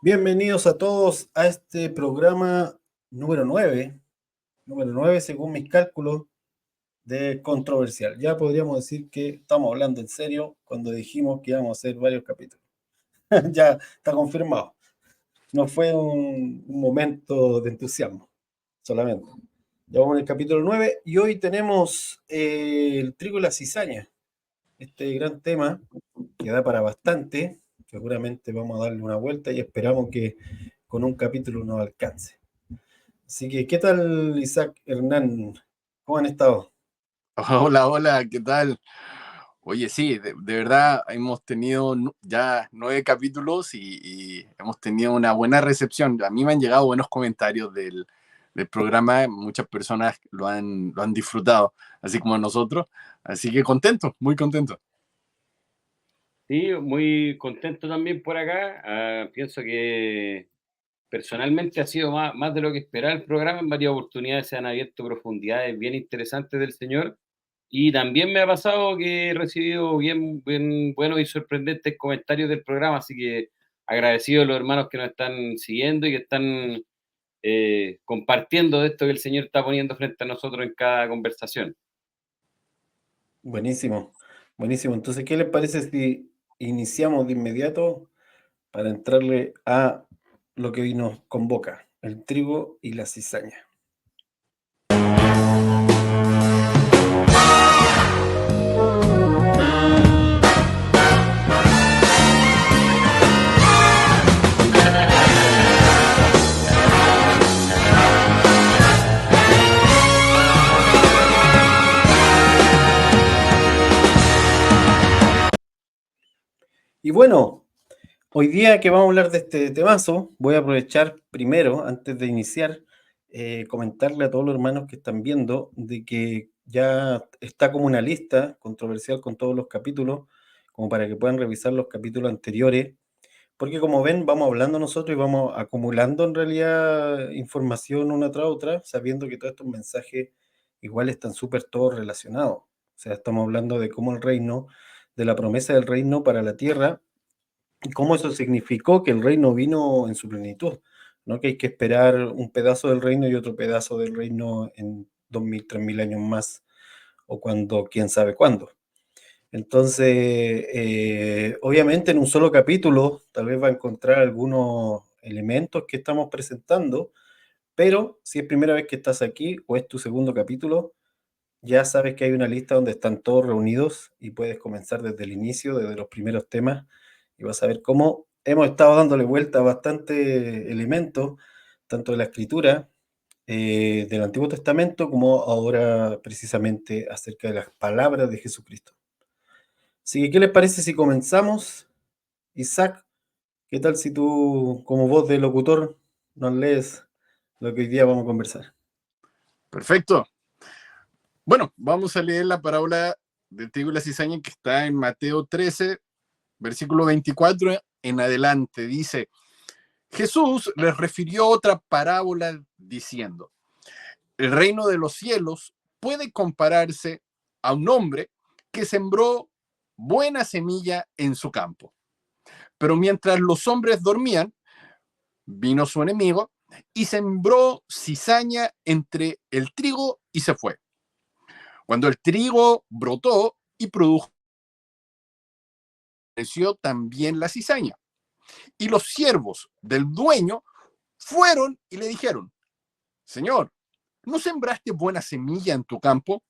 Bienvenidos a todos a este programa número 9 según mis cálculos de controversial. Ya podríamos decir que estamos hablando en serio cuando dijimos que íbamos a hacer varios capítulos. Ya está confirmado. No fue un momento de entusiasmo solamente. Ya vamos en el capítulo 9 y hoy tenemos el trigo y la cizaña. Este gran tema que da para bastante. Seguramente vamos a darle una vuelta y esperamos que con un capítulo nos alcance. Así que, ¿qué tal, Isaac, Hernán? ¿Cómo han estado? Hola, hola, ¿qué tal? Oye, sí, de verdad hemos tenido ya 9 capítulos y hemos tenido una buena recepción. A mí me han llegado buenos comentarios del programa, muchas personas lo han disfrutado, así como nosotros. Así que contento, muy contento. Sí, muy contento también por acá. Pienso que personalmente ha sido más de lo que esperaba el programa. En varias oportunidades se han abierto profundidades bien interesantes del Señor. Y también me ha pasado que he recibido bien buenos y sorprendentes comentarios del programa. Así que agradecido a los hermanos que nos están siguiendo y que están compartiendo de esto que el Señor está poniendo frente a nosotros en cada conversación. Buenísimo, buenísimo. Entonces, ¿qué les parece si iniciamos de inmediato para entrarle a lo que hoy nos convoca, el trigo y la cizaña? Y bueno, hoy día que vamos a hablar de este temazo, voy a aprovechar primero, antes de iniciar, comentarle a todos los hermanos que están viendo de que ya está como una lista controversial con todos los capítulos, como para que puedan revisar los capítulos anteriores, porque como ven, vamos hablando nosotros y vamos acumulando en realidad información una tras otra, sabiendo que todos estos mensajes igual están súper todos relacionados. O sea, estamos hablando de cómo el reino, de la promesa del reino para la tierra, y cómo eso significó que el reino vino en su plenitud, no que hay que esperar un pedazo del reino y otro pedazo del reino en 2000, 3000 años más, o cuando, quién sabe cuándo. Entonces, obviamente en un solo capítulo tal vez va a encontrar algunos elementos que estamos presentando, pero si es primera vez que estás aquí o es tu segundo capítulo, ya sabes que hay una lista donde están todos reunidos y puedes comenzar desde el inicio, desde los primeros temas, y vas a ver cómo hemos estado dándole vuelta a bastantes elementos, tanto de la escritura del Antiguo Testamento como ahora precisamente acerca de las palabras de Jesucristo. Así que, ¿qué les parece si comenzamos? Isaac, ¿qué tal si tú, como voz de locutor, nos lees lo que hoy día vamos a conversar? Perfecto. Bueno, vamos a leer la parábola del trigo y la cizaña que está en Mateo 13, versículo 24 en adelante. Dice: Jesús les refirió otra parábola diciendo: el reino de los cielos puede compararse a un hombre que sembró buena semilla en su campo. Pero mientras los hombres dormían, vino su enemigo y sembró cizaña entre el trigo y se fue. Cuando el trigo brotó y produjo, creció también la cizaña. Y los siervos del dueño fueron y le dijeron: Señor, ¿no sembraste buena semilla en tu campo?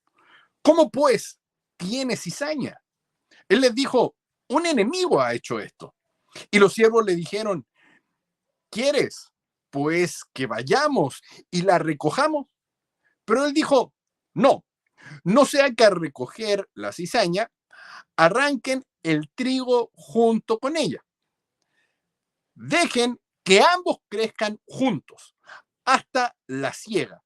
¿Cómo pues tiene cizaña? Él les dijo: un enemigo ha hecho esto. Y los siervos le dijeron: ¿quieres pues que vayamos y la recojamos? Pero él dijo: no, no sea que al recoger la cizaña arranquen el trigo junto con ella. Dejen que ambos crezcan juntos hasta la siega.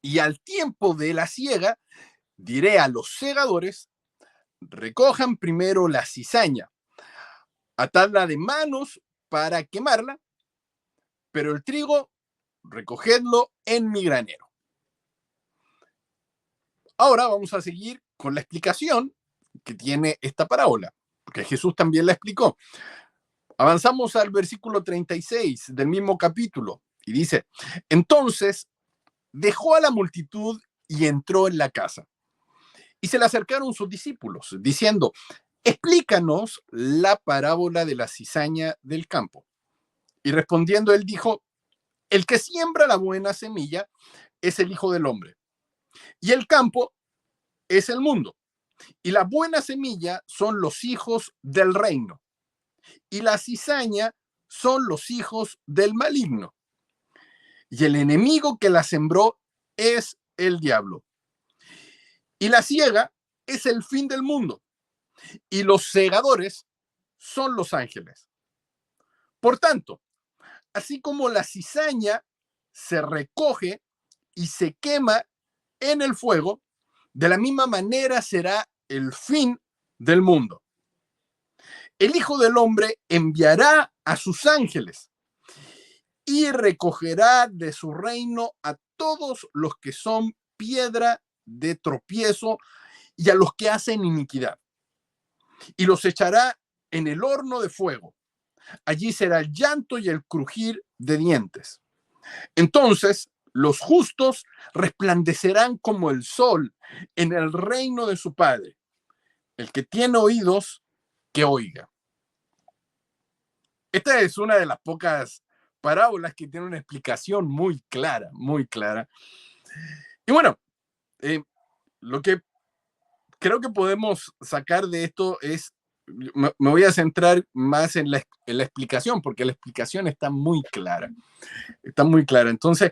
Y al tiempo de la siega diré a los segadores: recojan primero la cizaña, atadla de manos para quemarla, pero el trigo recogedlo en mi granero. Ahora vamos a seguir con la explicación que tiene esta parábola, porque Jesús también la explicó. Avanzamos al versículo 36 del mismo capítulo y dice, entonces dejó a la multitud y entró en la casa. Y se le acercaron sus discípulos, diciendo, explícanos la parábola de la cizaña del campo. Y respondiendo él dijo, el que siembra la buena semilla es el Hijo del Hombre. Y el campo es el mundo. Y la buena semilla son los hijos del reino. Y la cizaña son los hijos del maligno. Y el enemigo que la sembró es el diablo. Y la siega es el fin del mundo. Y los segadores son los ángeles. Por tanto, así como la cizaña se recoge y se quema en el fuego, de la misma manera será el fin del mundo. El Hijo del Hombre enviará a sus ángeles y recogerá de su reino a todos los que son piedra de tropiezo y a los que hacen iniquidad. Y los echará en el horno de fuego. Allí será el llanto y el crujir de dientes. Entonces los justos resplandecerán como el sol en el reino de su Padre. El que tiene oídos, que oiga. Esta es una de las pocas parábolas que tiene una explicación muy clara, muy clara. Y bueno, lo que creo que podemos sacar de esto es, me voy a centrar más en la explicación, porque la explicación está muy clara. Está muy clara. Entonces,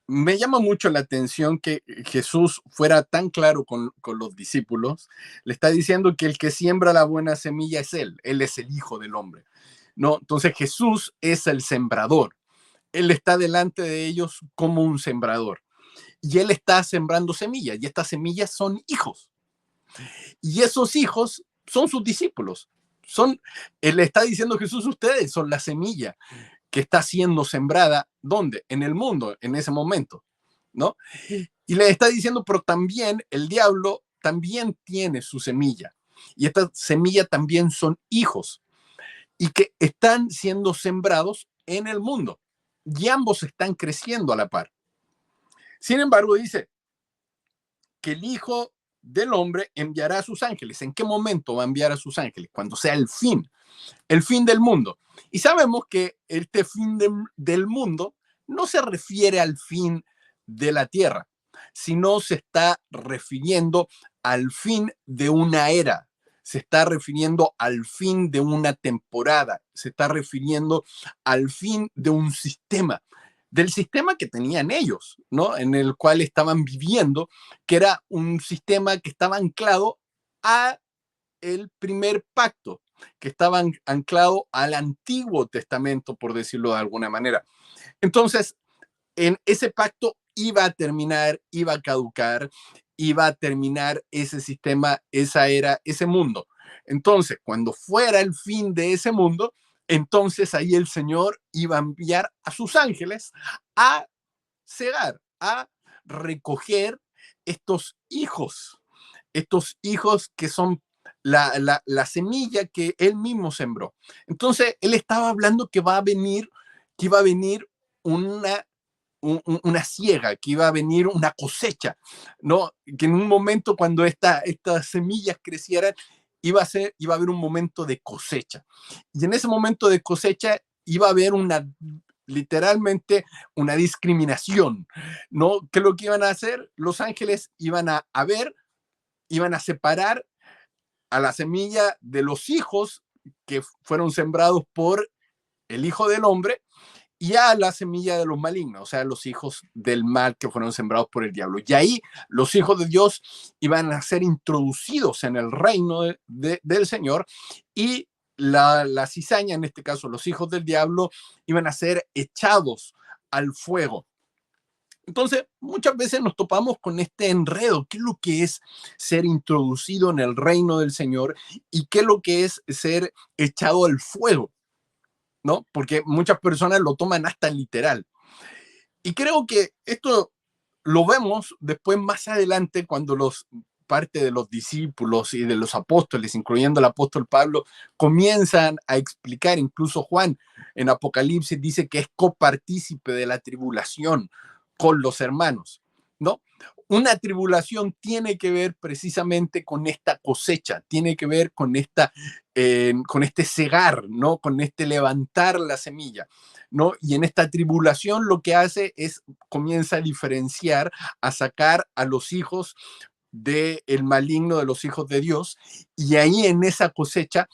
me llama mucho la atención que Jesús fuera tan claro con los discípulos. Le está diciendo que el que siembra la buena semilla es Él es el Hijo del Hombre, ¿no? Entonces Jesús es el sembrador. Él está delante de ellos como un sembrador. Y Él está sembrando semillas, y estas semillas son hijos. Y esos hijos son sus discípulos. Él le está diciendo Jesús, ustedes son la semilla que está siendo sembrada, ¿dónde? En el mundo, en ese momento, ¿no? Y le está diciendo, pero también el diablo también tiene su semilla. Y esta semilla también son hijos. Y que están siendo sembrados en el mundo. Y ambos están creciendo a la par. Sin embargo, dice que el Hijo del Hombre enviará a sus ángeles. ¿En qué momento va a enviar a sus ángeles? Cuando sea el fin del mundo. Y sabemos que este fin del mundo no se refiere al fin de la tierra, sino se está refiriendo al fin de una era, se está refiriendo al fin de una temporada, se está refiriendo al fin de un sistema, del sistema que tenían ellos, ¿no? En el cual estaban viviendo, que era un sistema que estaba anclado a el primer pacto, que estaba anclado al Antiguo Testamento, por decirlo de alguna manera. Entonces, en ese pacto iba a terminar, iba a caducar, iba a terminar ese sistema, esa era, ese mundo. Entonces, cuando fuera el fin de ese mundo, entonces ahí el Señor iba a enviar a sus ángeles a cegar, a recoger estos hijos que son la semilla que él mismo sembró. Entonces, él estaba hablando que iba a venir una siega, que iba a venir una cosecha, ¿no? Que en un momento cuando estas semillas crecieran, iba a haber un momento de cosecha. Y en ese momento de cosecha iba a haber literalmente una discriminación, ¿no? ¿Qué es lo que iban a hacer? Los ángeles iban a separar a la semilla de los hijos que fueron sembrados por el Hijo del Hombre y a la semilla de los malignos, o sea, los hijos del mal que fueron sembrados por el diablo. Y ahí los hijos de Dios iban a ser introducidos en el reino del Señor, y la cizaña, en este caso los hijos del diablo, iban a ser echados al fuego. Entonces, muchas veces nos topamos con este enredo. ¿Qué es lo que es ser introducido en el reino del Señor? ¿Y qué es lo que es ser echado al fuego? ¿No? Porque muchas personas lo toman hasta literal. Y creo que esto lo vemos después, más adelante, cuando los parte de los discípulos y de los apóstoles, incluyendo el apóstol Pablo, comienzan a explicar, incluso Juan en Apocalipsis dice que es copartícipe de la tribulación con los hermanos, ¿no? Una tribulación tiene que ver precisamente con esta cosecha, tiene que ver con con este cegar, ¿no? Con este levantar la semilla, ¿no? Y en esta tribulación lo que hace es comienza a diferenciar, a sacar a los hijos del maligno, de los hijos de Dios, y ahí en esa cosecha,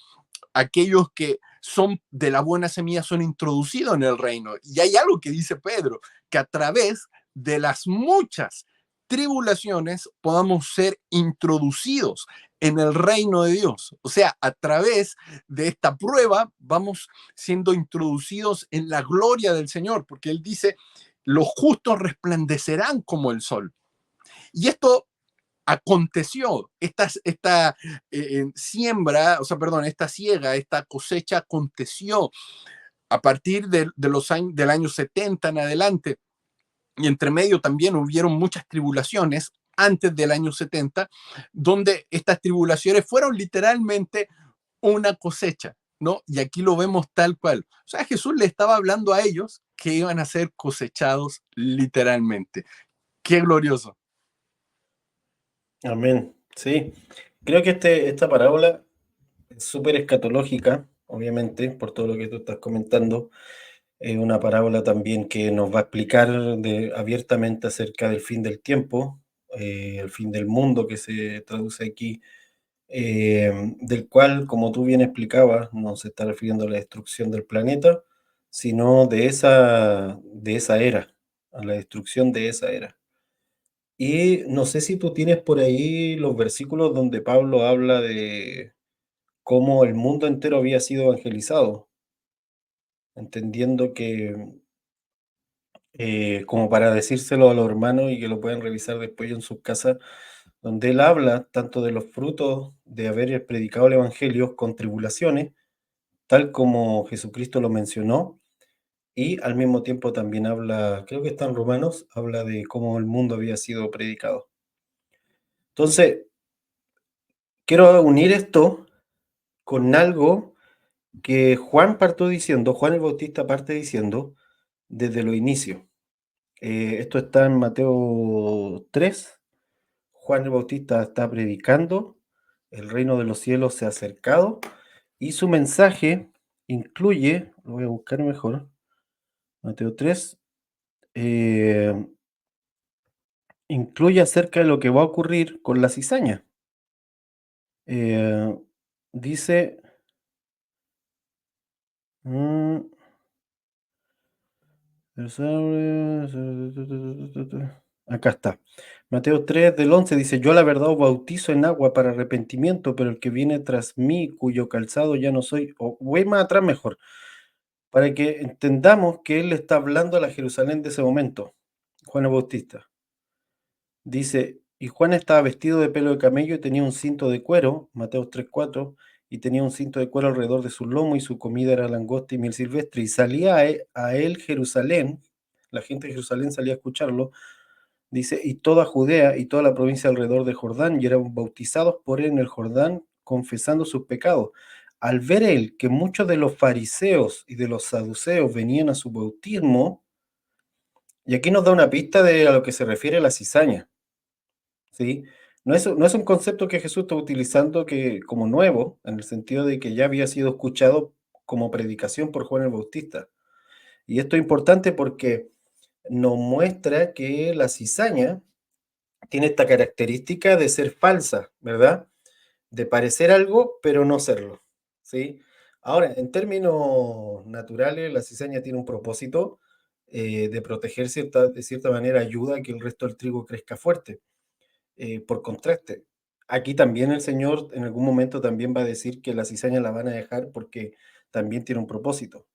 aquellos que son de la buena semilla son introducidos en el reino. Y hay algo que dice Pedro, que a través de las muchas tribulaciones podamos ser introducidos en el reino de Dios. O sea, a través de esta prueba vamos siendo introducidos en la gloria del Señor, porque Él dice, los justos resplandecerán como el sol. Y esto aconteció, esta siembra, o sea, perdón, esta siega, esta cosecha aconteció a partir del año 70 en adelante, y entre medio también hubieron muchas tribulaciones antes del año 70, donde estas tribulaciones fueron literalmente una cosecha, ¿no? Y aquí lo vemos tal cual. O sea, Jesús le estaba hablando a ellos que iban a ser cosechados literalmente. Qué glorioso. Amén. Sí. Creo que esta parábola es súper escatológica, obviamente, por todo lo que tú estás comentando. Es una parábola también que nos va a explicar abiertamente acerca del fin del tiempo, el fin del mundo que se traduce aquí, del cual, como tú bien explicabas, no se está refiriendo a la destrucción del planeta, sino de esa era, a la destrucción de esa era. Y no sé si tú tienes por ahí los versículos donde Pablo habla de cómo el mundo entero había sido evangelizado, entendiendo que, como para decírselo a los hermanos y que lo pueden revisar después en sus casas, donde él habla tanto de los frutos de haber predicado el Evangelio con tribulaciones, tal como Jesucristo lo mencionó, y al mismo tiempo también habla, creo que está en Romanos, habla de cómo el mundo había sido predicado. Entonces, quiero unir esto con algo que Juan partió diciendo, Juan el Bautista parte diciendo desde los inicios. Esto está en Mateo 3. Juan el Bautista está predicando, el reino de los cielos se ha acercado y su mensaje incluye, lo voy a buscar mejor, Mateo 3, eh, incluye acerca de lo que va a ocurrir con la cizaña. Eh, dice, mm, acá está. Mateo 3 del 11 dice, yo la verdad os bautizo en agua para arrepentimiento, pero el que viene tras mí, cuyo calzado ya no soy, o voy más atrás mejor, para que entendamos que él está hablando a la Jerusalén de ese momento, Juan el Bautista. Dice, y Juan estaba vestido de pelo de camello y tenía un cinto de cuero, Mateo 3:4, y tenía un cinto de cuero alrededor de su lomo y su comida era langosta y miel silvestre. Y salía a él Jerusalén, la gente de Jerusalén salía a escucharlo, dice, y toda Judea y toda la provincia alrededor de Jordán, y eran bautizados por él en el Jordán, confesando sus pecados. Al ver él que muchos de los fariseos y de los saduceos venían a su bautismo, y aquí nos da una pista de a lo que se refiere la cizaña, ¿sí? No es un concepto que Jesús está utilizando como nuevo, en el sentido de que ya había sido escuchado como predicación por Juan el Bautista. Y esto es importante porque nos muestra que la cizaña tiene esta característica de ser falsa, ¿verdad? De parecer algo, pero no serlo, ¿sí? Ahora, en términos naturales, la cizaña tiene un propósito de proteger de cierta manera, ayuda a que el resto del trigo crezca fuerte, por contraste. Aquí también el Señor en algún momento también va a decir que la cizaña la van a dejar porque también tiene un propósito.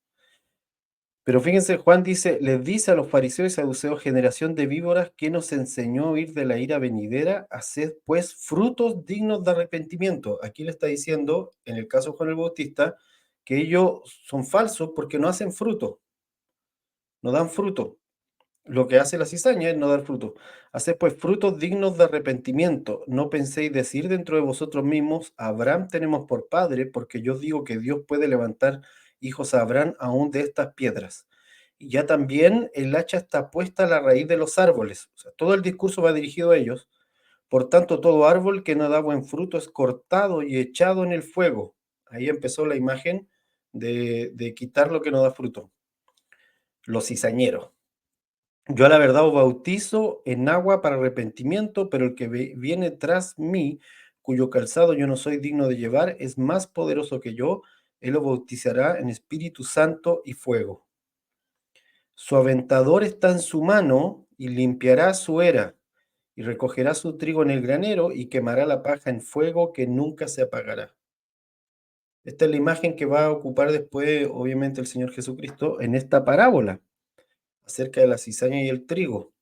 Pero fíjense, Juan dice, les dice a los fariseos y saduceos, generación de víboras, que nos enseñó a huir de la ira venidera, haced pues frutos dignos de arrepentimiento. Aquí le está diciendo, en el caso de Juan el Bautista, que ellos son falsos porque no hacen fruto, no dan fruto. Lo que hace la cizaña es no dar fruto. Haced pues frutos dignos de arrepentimiento. No penséis decir dentro de vosotros mismos, Abraham tenemos por padre, porque yo digo que Dios puede levantar hijos a Abraham aún de estas piedras. Y ya también el hacha está puesta a la raíz de los árboles. O sea, todo el discurso va dirigido a ellos. Por tanto, todo árbol que no da buen fruto es cortado y echado en el fuego. Ahí empezó la imagen de quitar lo que no da fruto. Los cizañeros. Yo a la verdad os bautizo en agua para arrepentimiento, pero el que viene tras mí, cuyo calzado yo no soy digno de llevar, es más poderoso que yo. Él os bautizará en Espíritu Santo y fuego. Su aventador está en su mano y limpiará su era, y recogerá su trigo en el granero y quemará la paja en fuego que nunca se apagará. Esta es la imagen que va a ocupar después, obviamente, el Señor Jesucristo en esta parábola acerca de la cizaña y el trigo.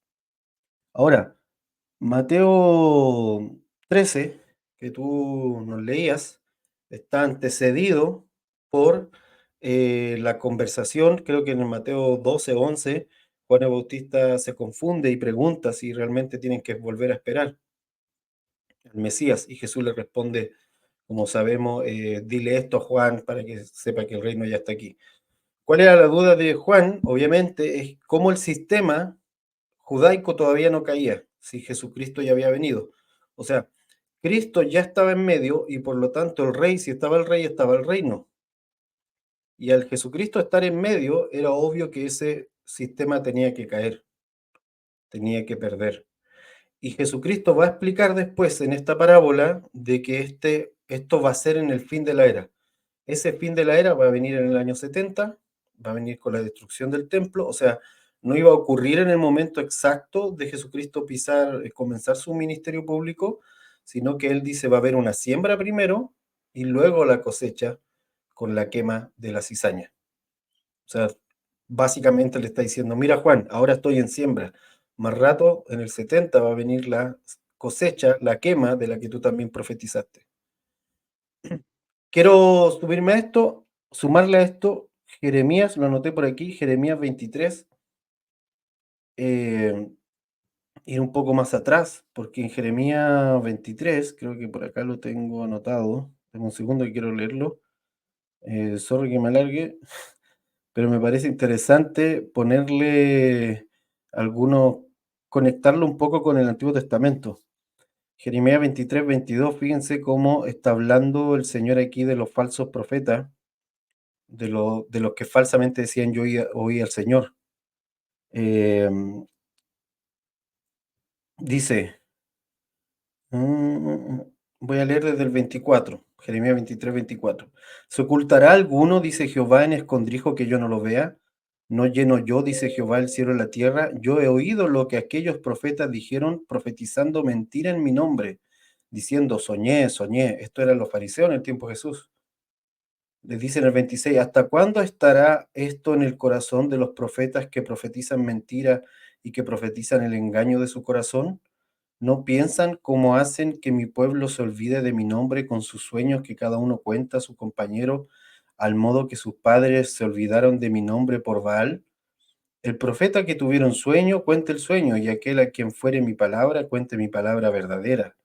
Ahora, Mateo 13, que tú nos leías, está antecedido por la conversación, creo que en el Mateo 12, 11, Juan el Bautista se confunde y pregunta si realmente tienen que volver a esperar al Mesías, y Jesús le responde, como sabemos, dile esto a Juan para que sepa que el reino ya está aquí. ¿Cuál era la duda de Juan? Obviamente es cómo el sistema judaico todavía no caía, si Jesucristo ya había venido. O sea, Cristo ya estaba en medio y por lo tanto el rey, si estaba el rey, estaba el reino. Y al Jesucristo estar en medio, era obvio que ese sistema tenía que caer, tenía que perder. Y Jesucristo va a explicar después en esta parábola de que esto va a ser en el fin de la era. Ese fin de la era va a venir en el año 70, va a venir con la destrucción del templo, o sea, no iba a ocurrir en el momento exacto de Jesucristo comenzar su ministerio público, sino que él dice va a haber una siembra primero y luego la cosecha con la quema de la cizaña. O sea, básicamente le está diciendo, mira Juan, ahora estoy en siembra, más rato, en el 70 va a venir la cosecha, la quema de la que tú también profetizaste. Quiero subirme a esto, sumarle a esto, Jeremías, lo anoté por aquí, Jeremías 23, ir un poco más atrás, porque en Jeremías 23, creo que por acá lo tengo anotado, tengo un segundo que quiero leerlo, sorry que me alargue, pero me parece interesante ponerle algunos, conectarlo un poco con el Antiguo Testamento. Jeremías 23, 22, fíjense cómo está hablando el Señor aquí de los falsos profetas, de los que falsamente decían yo oí al Señor. Dice, voy a leer desde el 24, Jeremías 23, 24. ¿Se ocultará alguno, dice Jehová, en escondrijo que yo no lo vea? ¿No lleno yo, dice Jehová, el cielo y la tierra? Yo he oído lo que aquellos profetas dijeron, profetizando mentira en mi nombre, diciendo, soñé, soñé. Esto eran los fariseos en el tiempo de Jesús. Les dice en el 26, ¿hasta cuándo estará esto en el corazón de los profetas que profetizan mentira y que profetizan el engaño de su corazón? ¿No piensan cómo hacen que mi pueblo se olvide de mi nombre con sus sueños que cada uno cuenta a su compañero, al modo que sus padres se olvidaron de mi nombre por Baal? El profeta que tuviera un sueño, cuente el sueño, y aquel a quien fuere mi palabra, cuente mi palabra verdadera.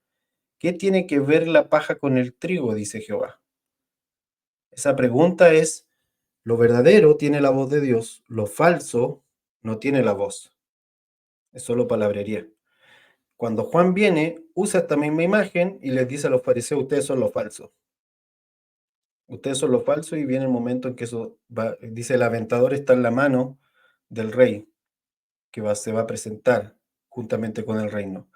¿Qué tiene que ver la paja con el trigo? Dice Jehová. Esa pregunta es, lo verdadero tiene la voz de Dios, lo falso no tiene la voz. Es solo palabrería. Cuando Juan viene, usa esta misma imagen y les dice a los fariseos, ustedes son los falsos. Ustedes son los falsos y viene el momento en que eso va, dice, el aventador está en la mano del rey, que se va a presentar juntamente con el reino.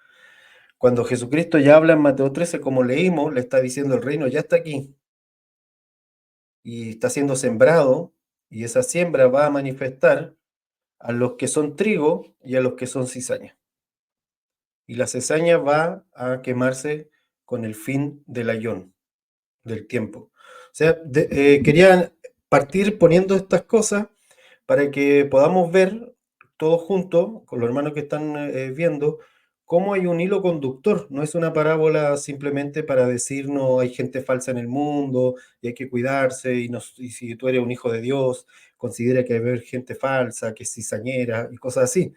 Cuando Jesucristo ya habla en Mateo 13, como leímos, le está diciendo el reino ya está aquí y está siendo sembrado, y esa siembra va a manifestar a los que son trigo y a los que son cizaña. Y la cizaña va a quemarse con el fin del ayón, del tiempo. O sea, quería partir poniendo estas cosas para que podamos ver todos juntos, con los hermanos que están viendo, cómo hay un hilo conductor. No es una parábola simplemente para decirnos hay gente falsa en el mundo y hay que cuidarse, y si tú eres un hijo de Dios, considera que hay gente falsa, que es cizañera y cosas así.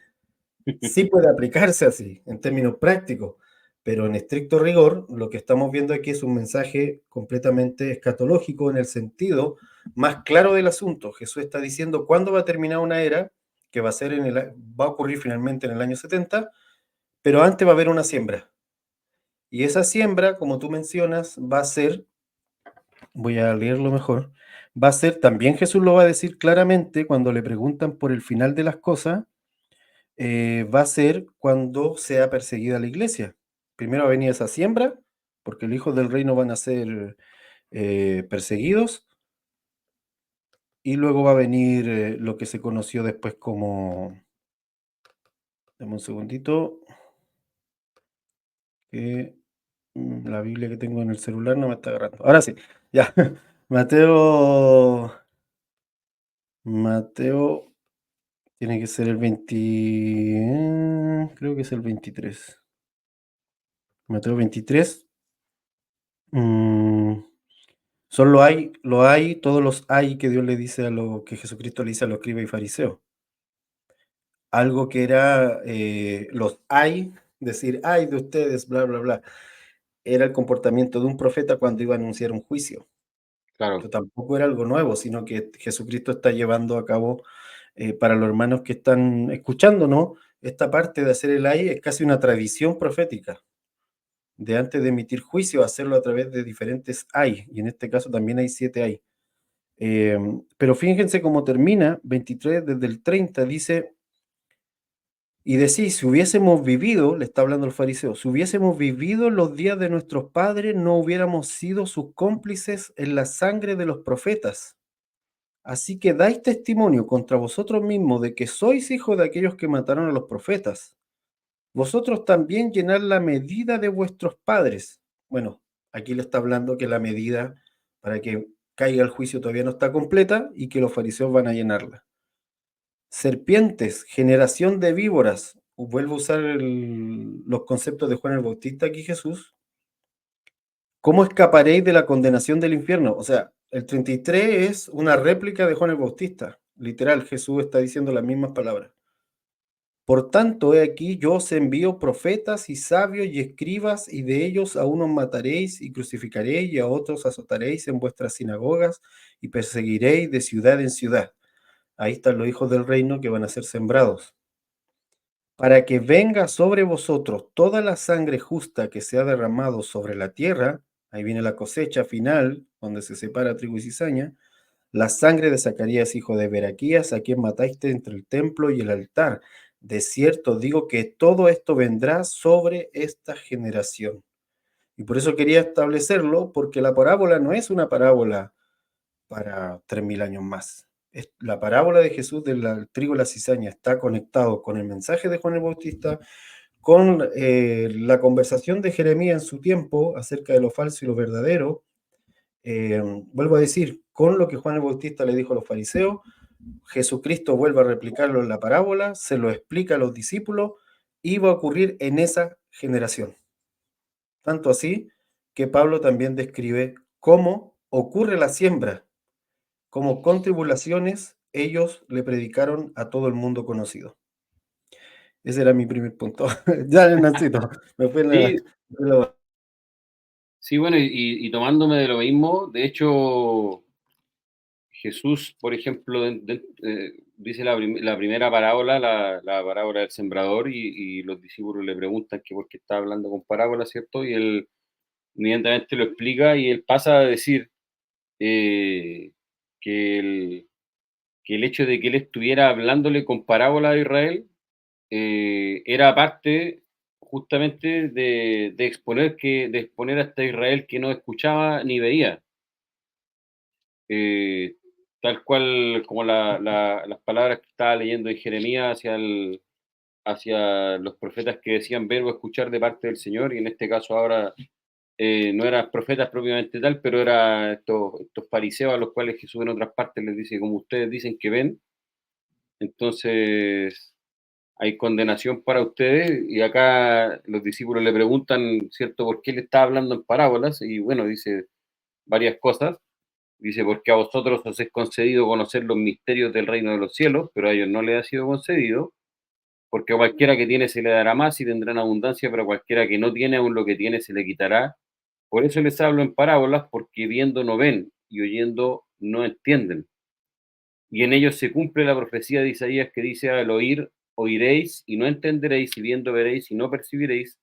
Sí puede aplicarse así, en términos prácticos, pero en estricto rigor, lo que estamos viendo aquí es un mensaje completamente escatológico en el sentido más claro del asunto. Jesús está diciendo cuándo va a terminar una era que va a ser va a ocurrir finalmente en el año 70, pero antes va a haber una siembra. Y esa siembra, como tú mencionas, va a ser, voy a leerlo mejor, va a ser, también Jesús lo va a decir claramente cuando le preguntan por el final de las cosas, va a ser cuando sea perseguida la iglesia. Primero va a venir esa siembra, porque los hijos del reino van a ser perseguidos, y luego va a venir lo que se conoció después como, dame un segundito, que la Biblia que tengo en el celular no me está agarrando. Ahora sí, ya. Mateo tiene que ser el 20, creo que es el 23. Mateo 23. mm, Son lo hay, todos los hay que Dios le dice a lo que Jesucristo le dice a los escribas y fariseos. Algo que era los hay, decir ay de ustedes, bla, bla, bla. Era el comportamiento de un profeta cuando iba a anunciar un juicio. Claro, Esto tampoco era algo nuevo, sino que Jesucristo está llevando a cabo para los hermanos que están escuchando, ¿no? Esta parte de hacer el ay es casi una tradición profética, de antes de emitir juicio, hacerlo a través de diferentes ay, y en este caso también hay 7 ay. Pero fíjense cómo termina, 23 desde el 30, dice, y decís, si hubiésemos vivido, le está hablando el fariseo, si hubiésemos vivido los días de nuestros padres, no hubiéramos sido sus cómplices en la sangre de los profetas. Así que dais testimonio contra vosotros mismos de que sois hijos de aquellos que mataron a los profetas. Vosotros también llenad la medida de vuestros padres. Bueno, aquí le está hablando que la medida para que caiga el juicio todavía no está completa y que los fariseos van a llenarla. Serpientes, generación de víboras. Vuelvo a usar los conceptos de Juan el Bautista aquí, Jesús. ¿Cómo escaparéis de la condenación del infierno? O sea, el 33 es una réplica de Juan el Bautista. Literal, Jesús está diciendo las mismas palabras. Por tanto, he aquí, yo os envío profetas y sabios y escribas, y de ellos a unos mataréis y crucificaréis, y a otros azotaréis en vuestras sinagogas, y perseguiréis de ciudad en ciudad. Ahí están los hijos del reino que van a ser sembrados. Para que venga sobre vosotros toda la sangre justa que se ha derramado sobre la tierra, ahí viene la cosecha final, donde se separa trigo y cizaña, la sangre de Zacarías, hijo de Beraquías, a quien mataste entre el templo y el altar. De cierto digo que todo esto vendrá sobre esta generación. Y por eso quería establecerlo, porque la parábola no es una parábola para 3000 años más. La parábola de Jesús del trigo y la cizaña está conectado con el mensaje de Juan el Bautista, con la conversación de Jeremías en su tiempo acerca de lo falso y lo verdadero. Vuelvo a decir, con lo que Juan el Bautista le dijo a los fariseos, Jesucristo vuelve a replicarlo en la parábola, se lo explica a los discípulos y va a ocurrir en esa generación. Tanto así que Pablo también describe cómo ocurre la siembra, como con tribulaciones ellos le predicaron a todo el mundo conocido. Ese era mi primer punto. Ya, Nancito, me fue sí, la- sí, bueno, y tomándome de lo mismo, de hecho, Jesús, por ejemplo, dice la primera parábola, la parábola del sembrador, y los discípulos le preguntan que por qué está hablando con parábolas, ¿cierto? Y él inmediatamente lo explica y él pasa a decir eh, que, el, que el hecho de que él estuviera hablándole con parábola a Israel era parte justamente de exponer hasta Israel que no escuchaba ni veía. eh, Tal cual como las palabras que estaba leyendo en Jeremías hacia los profetas que decían ver o escuchar de parte del Señor, y en este caso ahora no eran profetas propiamente tal, pero eran estos fariseos a los cuales Jesús en otras partes les dice, como ustedes dicen que ven, entonces hay condenación para ustedes, y acá los discípulos le preguntan, ¿cierto?, por qué le está hablando en parábolas, y bueno, dice varias cosas. Dice, porque a vosotros os es concedido conocer los misterios del reino de los cielos, pero a ellos no les ha sido concedido, porque a cualquiera que tiene se le dará más y tendrá en abundancia, pero a cualquiera que no tiene, aún lo que tiene se le quitará. Por eso les hablo en parábolas, porque viendo no ven y oyendo no entienden. Y en ellos se cumple la profecía de Isaías que dice: al oír oiréis y no entenderéis, y viendo veréis y no percibiréis,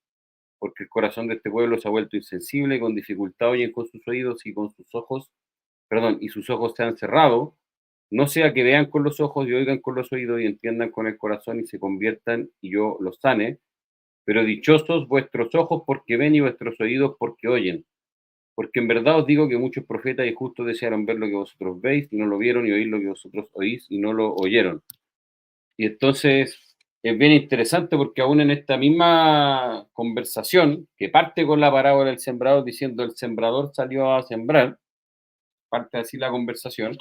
porque el corazón de este pueblo se ha vuelto insensible, con dificultad oyen con sus oídos y con sus ojos, perdón, y sus ojos se han cerrado, no sea que vean con los ojos y oigan con los oídos y entiendan con el corazón y se conviertan y yo los sane. Pero dichosos vuestros ojos porque ven y vuestros oídos porque oyen. Porque en verdad os digo que muchos profetas y justos desearon ver lo que vosotros veis y no lo vieron, y oír lo que vosotros oís y no lo oyeron. Y entonces es bien interesante porque aún en esta misma conversación, que parte con la parábola del sembrador diciendo el sembrador salió a sembrar, parte así la conversación,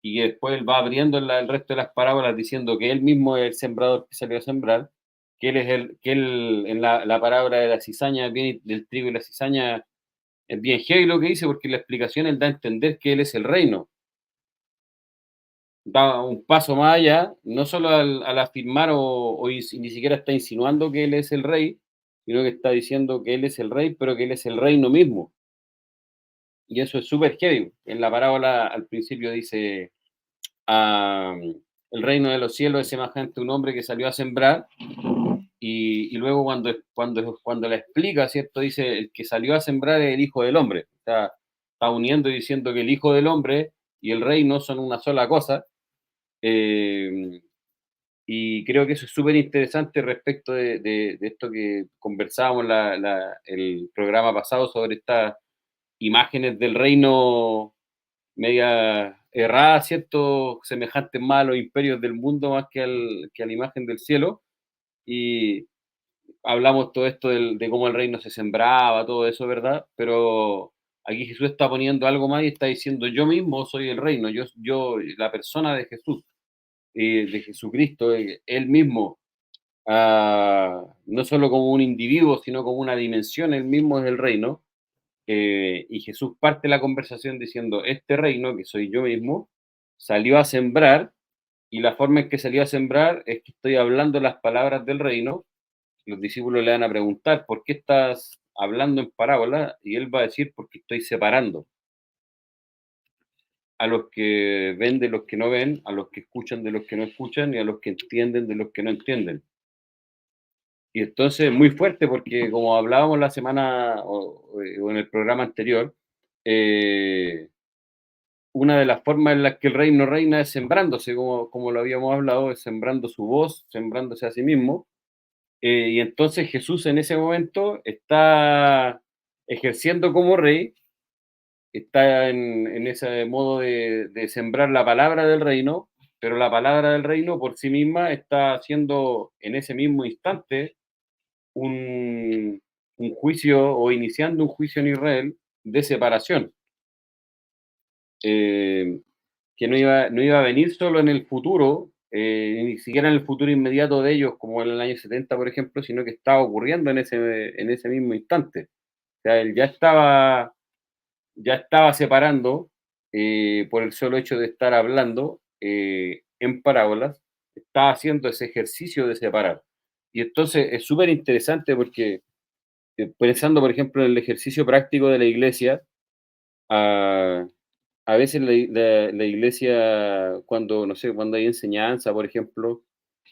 y que después él va abriendo el resto de las parábolas diciendo que él mismo es el sembrador que salió a sembrar, que él es que él en la parábola de la cizaña, bien, del trigo y la cizaña, es bien heavy lo que dice, porque la explicación él da a entender que él es el reino. Da un paso más allá, no solo al afirmar ni siquiera está insinuando que él es el rey, sino que está diciendo que él es el rey, pero que él es el reino mismo. Y eso es súper heavy. En la parábola al principio dice, ah, el reino de los cielos es semejante a un hombre que salió a sembrar, y luego cuando la explica, ¿cierto? Dice, el que salió a sembrar es el Hijo del Hombre. Está uniendo y diciendo que el Hijo del Hombre y el reino son una sola cosa. Y creo que eso es súper interesante respecto de esto que conversábamos el programa pasado sobre estas imágenes del reino media erradas, ¿cierto? Semejantes más a los imperios del mundo más que a la imagen del cielo. Y hablamos todo esto de cómo el reino se sembraba, todo eso, ¿verdad? Pero aquí Jesús está poniendo algo más y está diciendo, yo mismo soy el reino, la persona de Jesús, de Jesucristo, él mismo, no solo como un individuo, sino como una dimensión, él mismo es el reino. Y Jesús parte la conversación diciendo, este reino, que soy yo mismo, salió a sembrar, y la forma en que salió a sembrar es que estoy hablando las palabras del reino. Los discípulos le van a preguntar, ¿por qué estás hablando en parábola? Y él va a decir, porque estoy separando a los que ven de los que no ven, a los que escuchan de los que no escuchan y a los que entienden de los que no entienden. Y entonces muy fuerte porque como hablábamos la semana o en el programa anterior, una de las formas en las que el reino reina es sembrándose, como lo habíamos hablado, es sembrando su voz, sembrándose a sí mismo. Y entonces Jesús en ese momento está ejerciendo como rey, está en ese modo de sembrar la palabra del reino, pero la palabra del reino por sí misma está haciendo en ese mismo instante un, un juicio o iniciando un juicio en Israel de separación, eh, que no iba a venir solo en el futuro, ni siquiera en el futuro inmediato de ellos, como en el año 70, por ejemplo, sino que estaba ocurriendo en ese mismo instante. O sea, él ya estaba separando, por el solo hecho de estar hablando en parábolas, estaba haciendo ese ejercicio de separar. Y entonces es súper interesante porque, pensando, por ejemplo, en el ejercicio práctico de la iglesia, a, a veces la iglesia, cuando, no sé, cuando hay enseñanza, por ejemplo,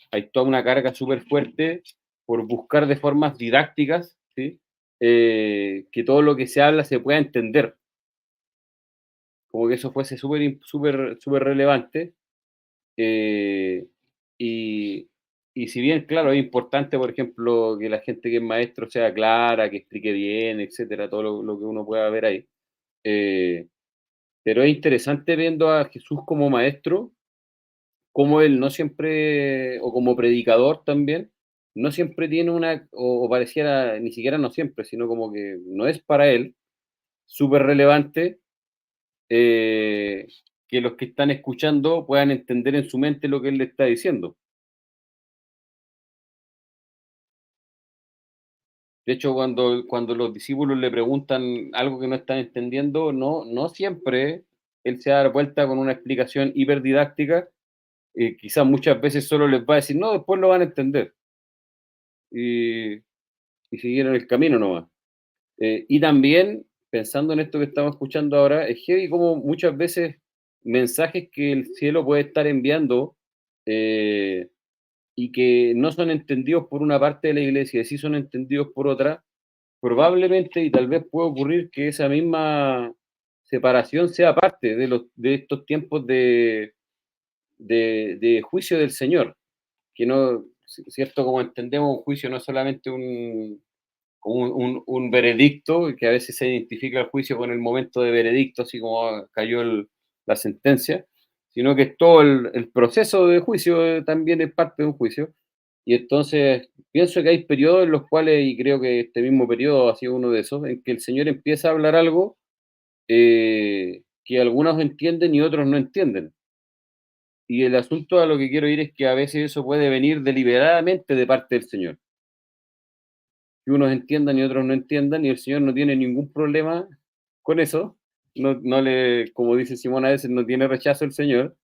hay toda una carga súper fuerte por buscar de formas didácticas, ¿sí? Que todo lo que se habla se pueda entender, como que eso fuese súper, súper, súper relevante. eh, y, y si bien, claro, es importante, por ejemplo, que la gente que es maestro sea clara, que explique bien, etcétera, todo lo que uno pueda ver ahí. eh, pero es interesante viendo a Jesús como maestro, como él no siempre, o como predicador también, no siempre tiene o pareciera, ni siquiera no siempre, sino como que no es para él súper relevante, eh, que los que están escuchando puedan entender en su mente lo que él le está diciendo. De hecho, cuando los discípulos le preguntan algo que no están entendiendo, no siempre él se da vuelta con una explicación hiperdidáctica. Quizás muchas veces solo les va a decir, no, después lo van a entender. y siguieron el camino nomás. Y también, pensando en esto que estamos escuchando ahora, es heavy como muchas veces mensajes que el cielo puede estar enviando eh, y que no son entendidos por una parte de la iglesia, y sí son entendidos por otra, probablemente y tal vez puede ocurrir que esa misma separación sea parte de estos tiempos de juicio del Señor, que no, cierto, como entendemos, un juicio no es solamente un veredicto, que a veces se identifica el juicio con el momento de veredicto, así como cayó la sentencia, sino que es todo el proceso de juicio también es parte de un juicio. Y entonces pienso que hay periodos en los cuales, y creo que este mismo periodo ha sido uno de esos, en que el Señor empieza a hablar algo que algunos entienden y otros no entienden. Y el asunto a lo que quiero ir es que a veces eso puede venir deliberadamente de parte del Señor. Que unos entiendan y otros no entiendan, y el Señor no tiene ningún problema con eso. No le, como dice Simón, a veces no tiene rechazo el Señor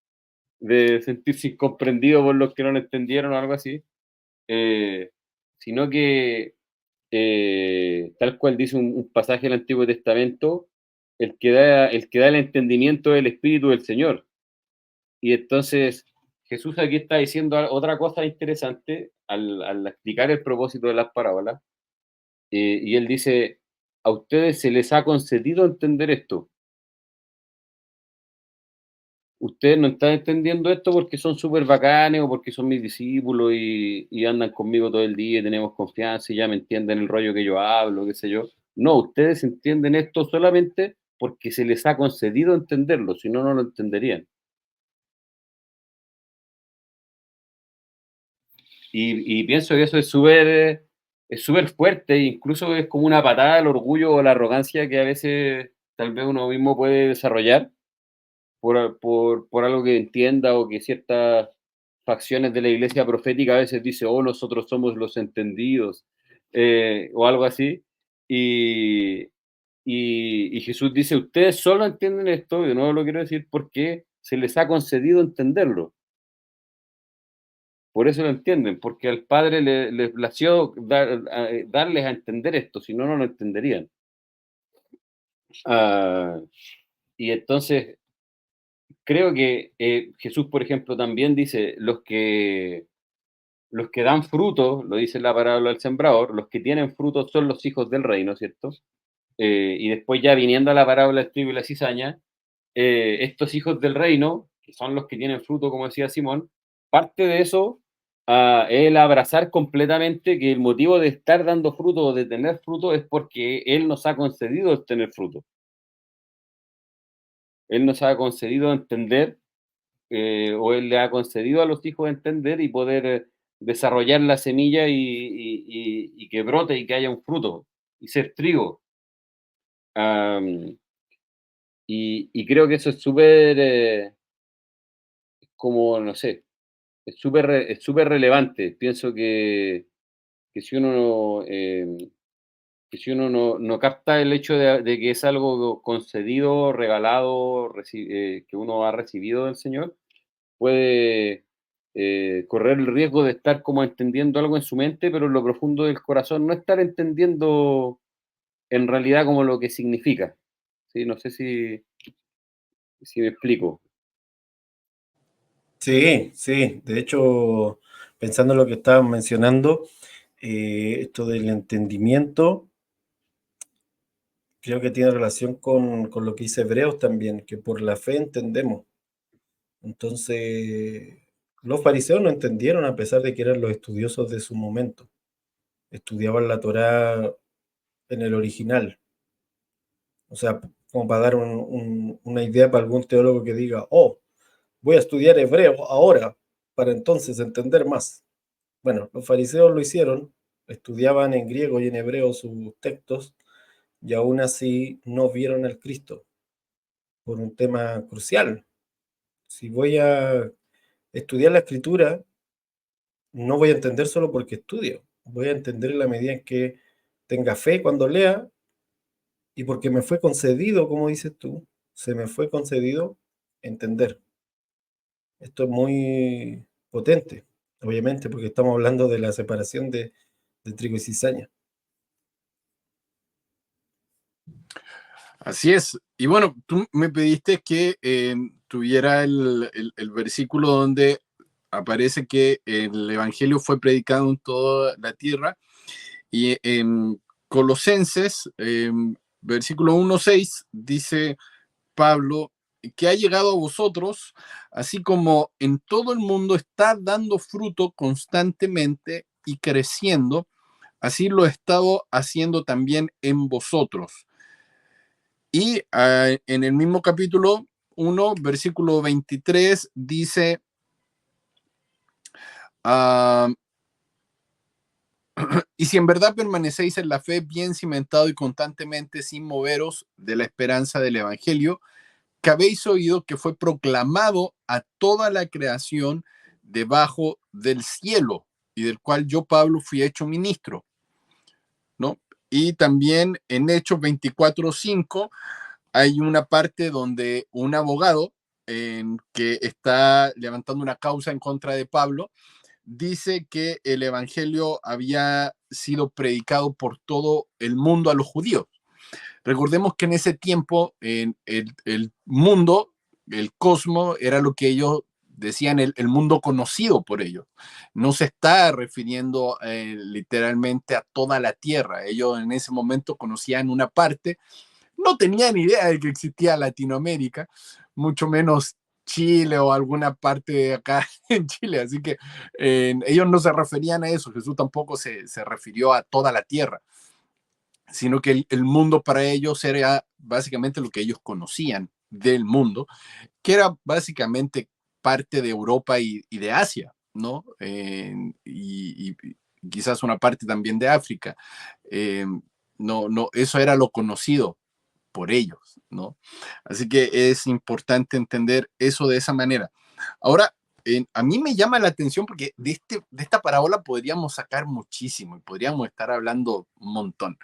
de sentirse incomprendido por los que no lo entendieron o algo así, eh, sino que, tal cual dice un pasaje del Antiguo Testamento, el que da el entendimiento del Espíritu del Señor. Y entonces Jesús aquí está diciendo otra cosa interesante al explicar el propósito de las parábolas. Y él dice, a ustedes se les ha concedido entender esto. Ustedes no están entendiendo esto porque son súper bacanes o porque son mis discípulos y andan conmigo todo el día y tenemos confianza y ya me entienden el rollo que yo hablo, qué sé yo. No, ustedes entienden esto solamente porque se les ha concedido entenderlo, si no, no lo entenderían. Y pienso que eso es súper fuerte, incluso es como una patada al orgullo o la arrogancia que a veces tal vez uno mismo puede desarrollar por algo que entienda o que ciertas facciones de la iglesia profética a veces dice, oh, nosotros somos los entendidos, o algo así. Y, y Jesús dice, ustedes solo entienden esto, y de nuevo lo quiero decir, porque se les ha concedido entenderlo. Por eso lo entienden, porque al Padre les plació darles a entender esto, si no, no lo entenderían. Ah, y entonces creo que Jesús, por ejemplo, también dice, los que dan fruto, lo dice en la parábola del sembrador, los que tienen fruto son los hijos del reino, ¿cierto? Y después ya viniendo a la parábola del trigo y la cizaña, estos hijos del reino, que son los que tienen fruto, como decía Simón, parte de eso es el abrazar completamente que el motivo de estar dando fruto o de tener fruto es porque Él nos ha concedido el tener fruto. Él nos ha concedido entender, o Él le ha concedido a los hijos entender y poder desarrollar la semilla y que brote y que haya un fruto y ser trigo. Am, y creo que eso es súper, como, no sé, es súper relevante. Pienso que si uno, que si uno no capta el hecho de que es algo concedido, regalado, que uno ha recibido del Señor, puede correr el riesgo de estar como entendiendo algo en su mente, pero en lo profundo del corazón no estar entendiendo en realidad como lo que significa. ¿Sí? No sé si me explico. Sí, sí. De hecho, pensando en lo que estaban mencionando, esto del entendimiento, creo que tiene relación con lo que dice Hebreos también, que por la fe entendemos. Entonces, los fariseos no entendieron a pesar de que eran los estudiosos de su momento. Estudiaban la Torá en el original. O sea, como para dar una idea para algún teólogo que diga, oh, voy a estudiar hebreo ahora para entonces entender más. Bueno, los fariseos lo hicieron, estudiaban en griego y en hebreo sus textos y aún así no vieron al Cristo por un tema crucial. Si voy a estudiar la escritura, no voy a entender solo porque estudio, voy a entender en la medida en que tenga fe cuando lea y porque me fue concedido, como dices tú, se me fue concedido entender. Esto es muy potente, obviamente, porque estamos hablando de la separación de de trigo y cizaña. Así es. Y bueno, tú me pediste que tuviera el versículo donde aparece que el Evangelio fue predicado en toda la tierra. Y en Colosenses, versículo 1:6, dice Pablo, que ha llegado a vosotros, así como en todo el mundo está dando fruto constantemente y creciendo, así lo he estado haciendo también en vosotros. Y en el mismo capítulo 1, versículo 23, dice, y si en verdad permanecéis en la fe bien cimentado y constantemente sin moveros de la esperanza del Evangelio, que habéis oído que fue proclamado a toda la creación debajo del cielo, y del cual yo, Pablo, fui hecho ministro, ¿no? Y también en Hechos 24:5 hay una parte donde un abogado que está levantando una causa en contra de Pablo dice que el evangelio había sido predicado por todo el mundo a los judíos. Recordemos que en ese tiempo el mundo, el cosmos, era lo que ellos decían el mundo conocido por ellos. No se está refiriendo literalmente a toda la tierra. Ellos en ese momento conocían una parte, no tenían idea de que existía Latinoamérica, mucho menos Chile o alguna parte de acá en Chile. Así que ellos no se referían a eso. Jesús tampoco se refirió a toda la tierra, sino que el mundo para ellos era básicamente lo que ellos conocían del mundo, que era básicamente parte de Europa y de Asia, ¿no? Y quizás una parte también de África. No, eso era lo conocido por ellos, ¿no? Así que es importante entender eso de esa manera. Ahora, a mí me llama la atención porque de esta parábola podríamos sacar muchísimo y podríamos estar hablando un montón.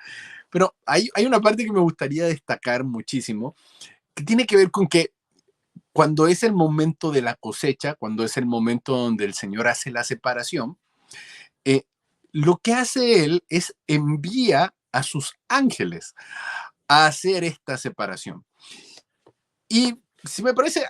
Pero hay una parte que me gustaría destacar muchísimo, que tiene que ver con que cuando es el momento de la cosecha, cuando es el momento donde el Señor hace la separación, eh, lo que hace Él es envía a sus ángeles a hacer esta separación. Y si me parece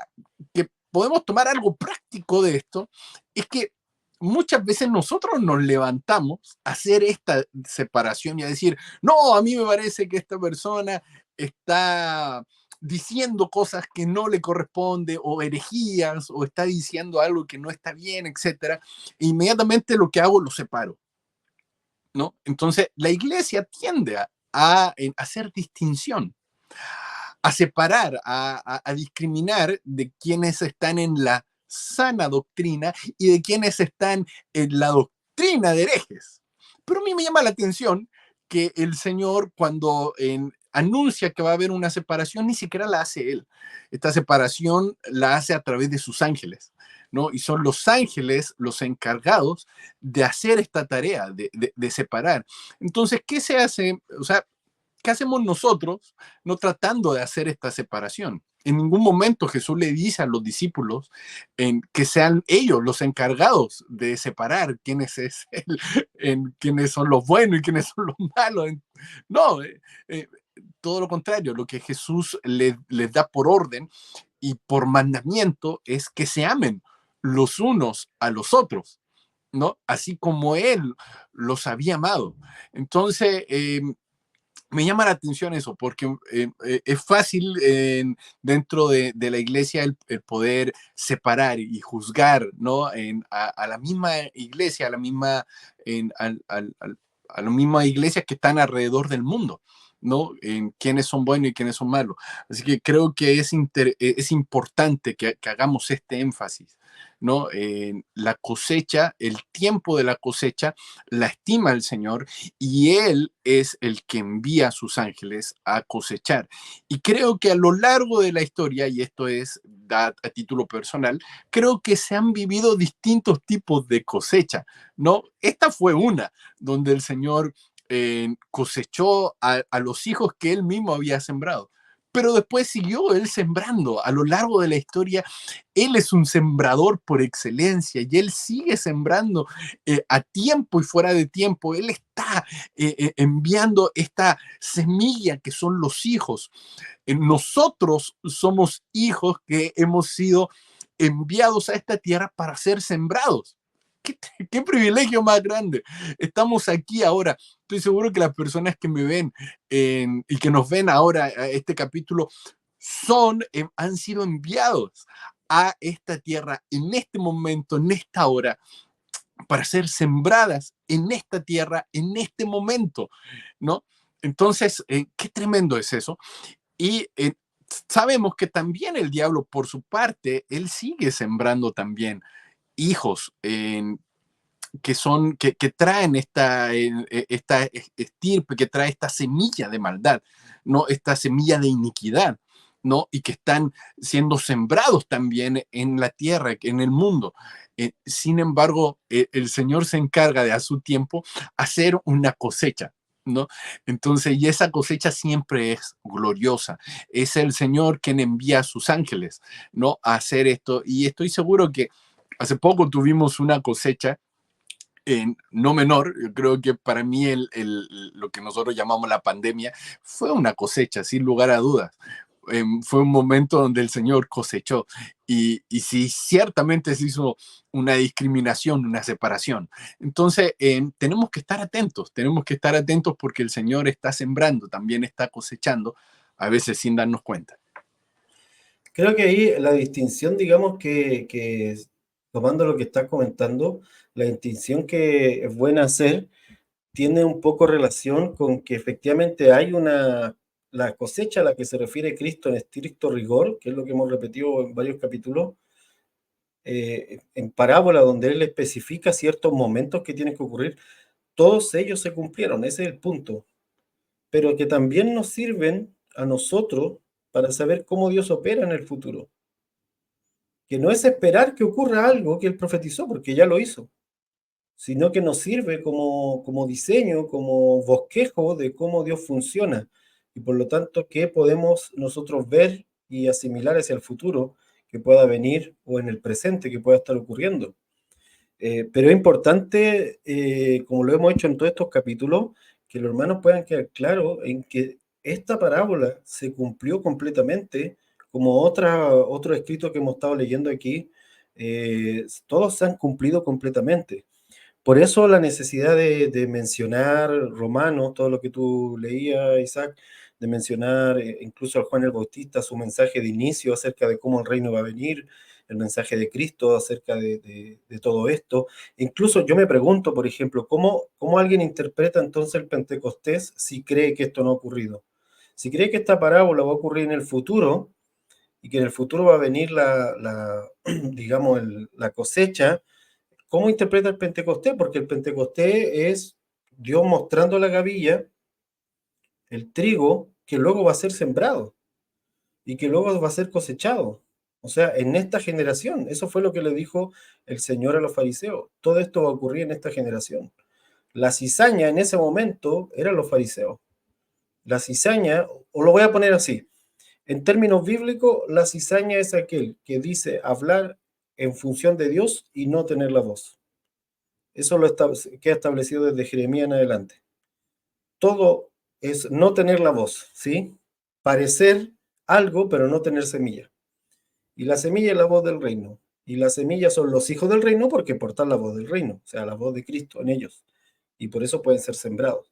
que podemos tomar algo práctico de esto, es que muchas veces nosotros nos levantamos a hacer esta separación y a decir, no, a mí me parece que esta persona está diciendo cosas que no le corresponde o herejías o está diciendo algo que no está bien, etcétera. E inmediatamente lo que hago lo separo, ¿no? Entonces la iglesia tiende a hacer distinción, a separar, a discriminar de quienes están en la sana doctrina y de quienes están en la doctrina de herejes. Pero a mí me llama la atención que el Señor, cuando anuncia que va a haber una separación, ni siquiera la hace Él. Esta separación la hace a través de sus ángeles, ¿no? Y son los ángeles los encargados de hacer esta tarea, de separar. Entonces, ¿qué se hace? O sea, ¿qué hacemos nosotros no tratando de hacer esta separación? En ningún momento Jesús le dice a los discípulos que sean ellos los encargados de separar quiénes son los buenos y quiénes son los malos. No, todo lo contrario, lo que Jesús les da por orden y por mandamiento es que se amen los unos a los otros, ¿no? Así como Él los había amado. Entonces, me llama la atención eso, porque es fácil dentro de la iglesia el poder separar y juzgar, ¿no? A la misma iglesia, a las mismas iglesias que están alrededor del mundo, ¿no? En quiénes son buenos y quiénes son malos. Así que creo que es importante que hagamos este énfasis, ¿no? La cosecha, el tiempo de la cosecha, la estima el Señor y Él es el que envía a sus ángeles a cosechar. Y creo que a lo largo de la historia, y esto es a título personal, creo que se han vivido distintos tipos de cosecha, ¿no? Esta fue una, donde el Señor cosechó a los hijos que Él mismo había sembrado. pero después siguió él sembrando. A lo largo de la historia, él es un sembrador por excelencia y él sigue sembrando a tiempo y fuera de tiempo. Él está enviando esta semilla que son los hijos. Nosotros somos hijos que hemos sido enviados a esta tierra para ser sembrados. ¿Qué privilegio más grande? Estamos aquí ahora. Estoy seguro que las personas que me ven y que nos ven ahora a este capítulo han sido enviados a esta tierra en este momento, en esta hora, para ser sembradas en esta tierra, en este momento, ¿no? Entonces, qué tremendo es eso. Y sabemos que también el diablo, por su parte, él sigue sembrando también hijos que traen esta estirpe, que trae esta semilla de maldad, ¿no? Esta semilla de iniquidad, ¿no? Y que están siendo sembrados también en la tierra, en el mundo. Sin embargo, el Señor se encarga de a su tiempo hacer una cosecha, ¿no? Entonces, y esa cosecha siempre es gloriosa. Es el Señor quien envía a sus ángeles, ¿no? A hacer esto. Y estoy seguro que hace poco tuvimos una cosecha no menor. Yo creo que para mí lo que nosotros llamamos la pandemia fue una cosecha, sin lugar a dudas. Fue un momento donde el Señor cosechó y sí, ciertamente se hizo una discriminación, una separación. Entonces, tenemos que estar atentos porque el Señor está sembrando, también está cosechando, a veces sin darnos cuenta. Creo que ahí la distinción, digamos, que tomando lo que estás comentando, la distinción que es buena hacer tiene un poco relación con que efectivamente hay la cosecha a la que se refiere Cristo en estricto rigor, que es lo que hemos repetido en varios capítulos, en parábola, donde Él especifica ciertos momentos que tienen que ocurrir, todos ellos se cumplieron, ese es el punto, pero que también nos sirven a nosotros para saber cómo Dios opera en el futuro, que no es esperar que ocurra algo que Él profetizó, porque ya lo hizo, sino que nos sirve como diseño, como bosquejo de cómo Dios funciona y por lo tanto qué podemos nosotros ver y asimilar hacia el futuro que pueda venir o en el presente que pueda estar ocurriendo. Pero es importante, como lo hemos hecho en todos estos capítulos, que los hermanos puedan quedar claros en que esta parábola se cumplió completamente, como otro escrito que hemos estado leyendo aquí, todos se han cumplido completamente. Por eso la necesidad de mencionar Romanos, todo lo que tú leías, Isaac, de mencionar incluso a Juan el Bautista, su mensaje de inicio acerca de cómo el reino va a venir, el mensaje de Cristo acerca de todo esto. Incluso yo me pregunto, por ejemplo, ¿cómo alguien interpreta entonces el Pentecostés si cree que esto no ha ocurrido? Si cree que esta parábola va a ocurrir en el futuro y que en el futuro va a venir digamos, la cosecha. ¿Cómo interpreta el Pentecostés? Porque el Pentecostés es Dios mostrando la gavilla, el trigo, que luego va a ser sembrado y que luego va a ser cosechado. O sea, en esta generación, eso fue lo que le dijo el Señor a los fariseos. Todo esto va a ocurrir en esta generación. La cizaña en ese momento eran los fariseos. La cizaña, o lo voy a poner así, en términos bíblicos, la cizaña es aquel que dice hablar en función de Dios y no tener la voz. Eso queda establecido desde Jeremías en adelante. Todo es no tener la voz, ¿sí? Parecer algo, pero no tener semilla. Y la semilla es la voz del reino. Y la semilla son los hijos del reino porque portan la voz del reino, o sea, la voz de Cristo en ellos. Y por eso pueden ser sembrados.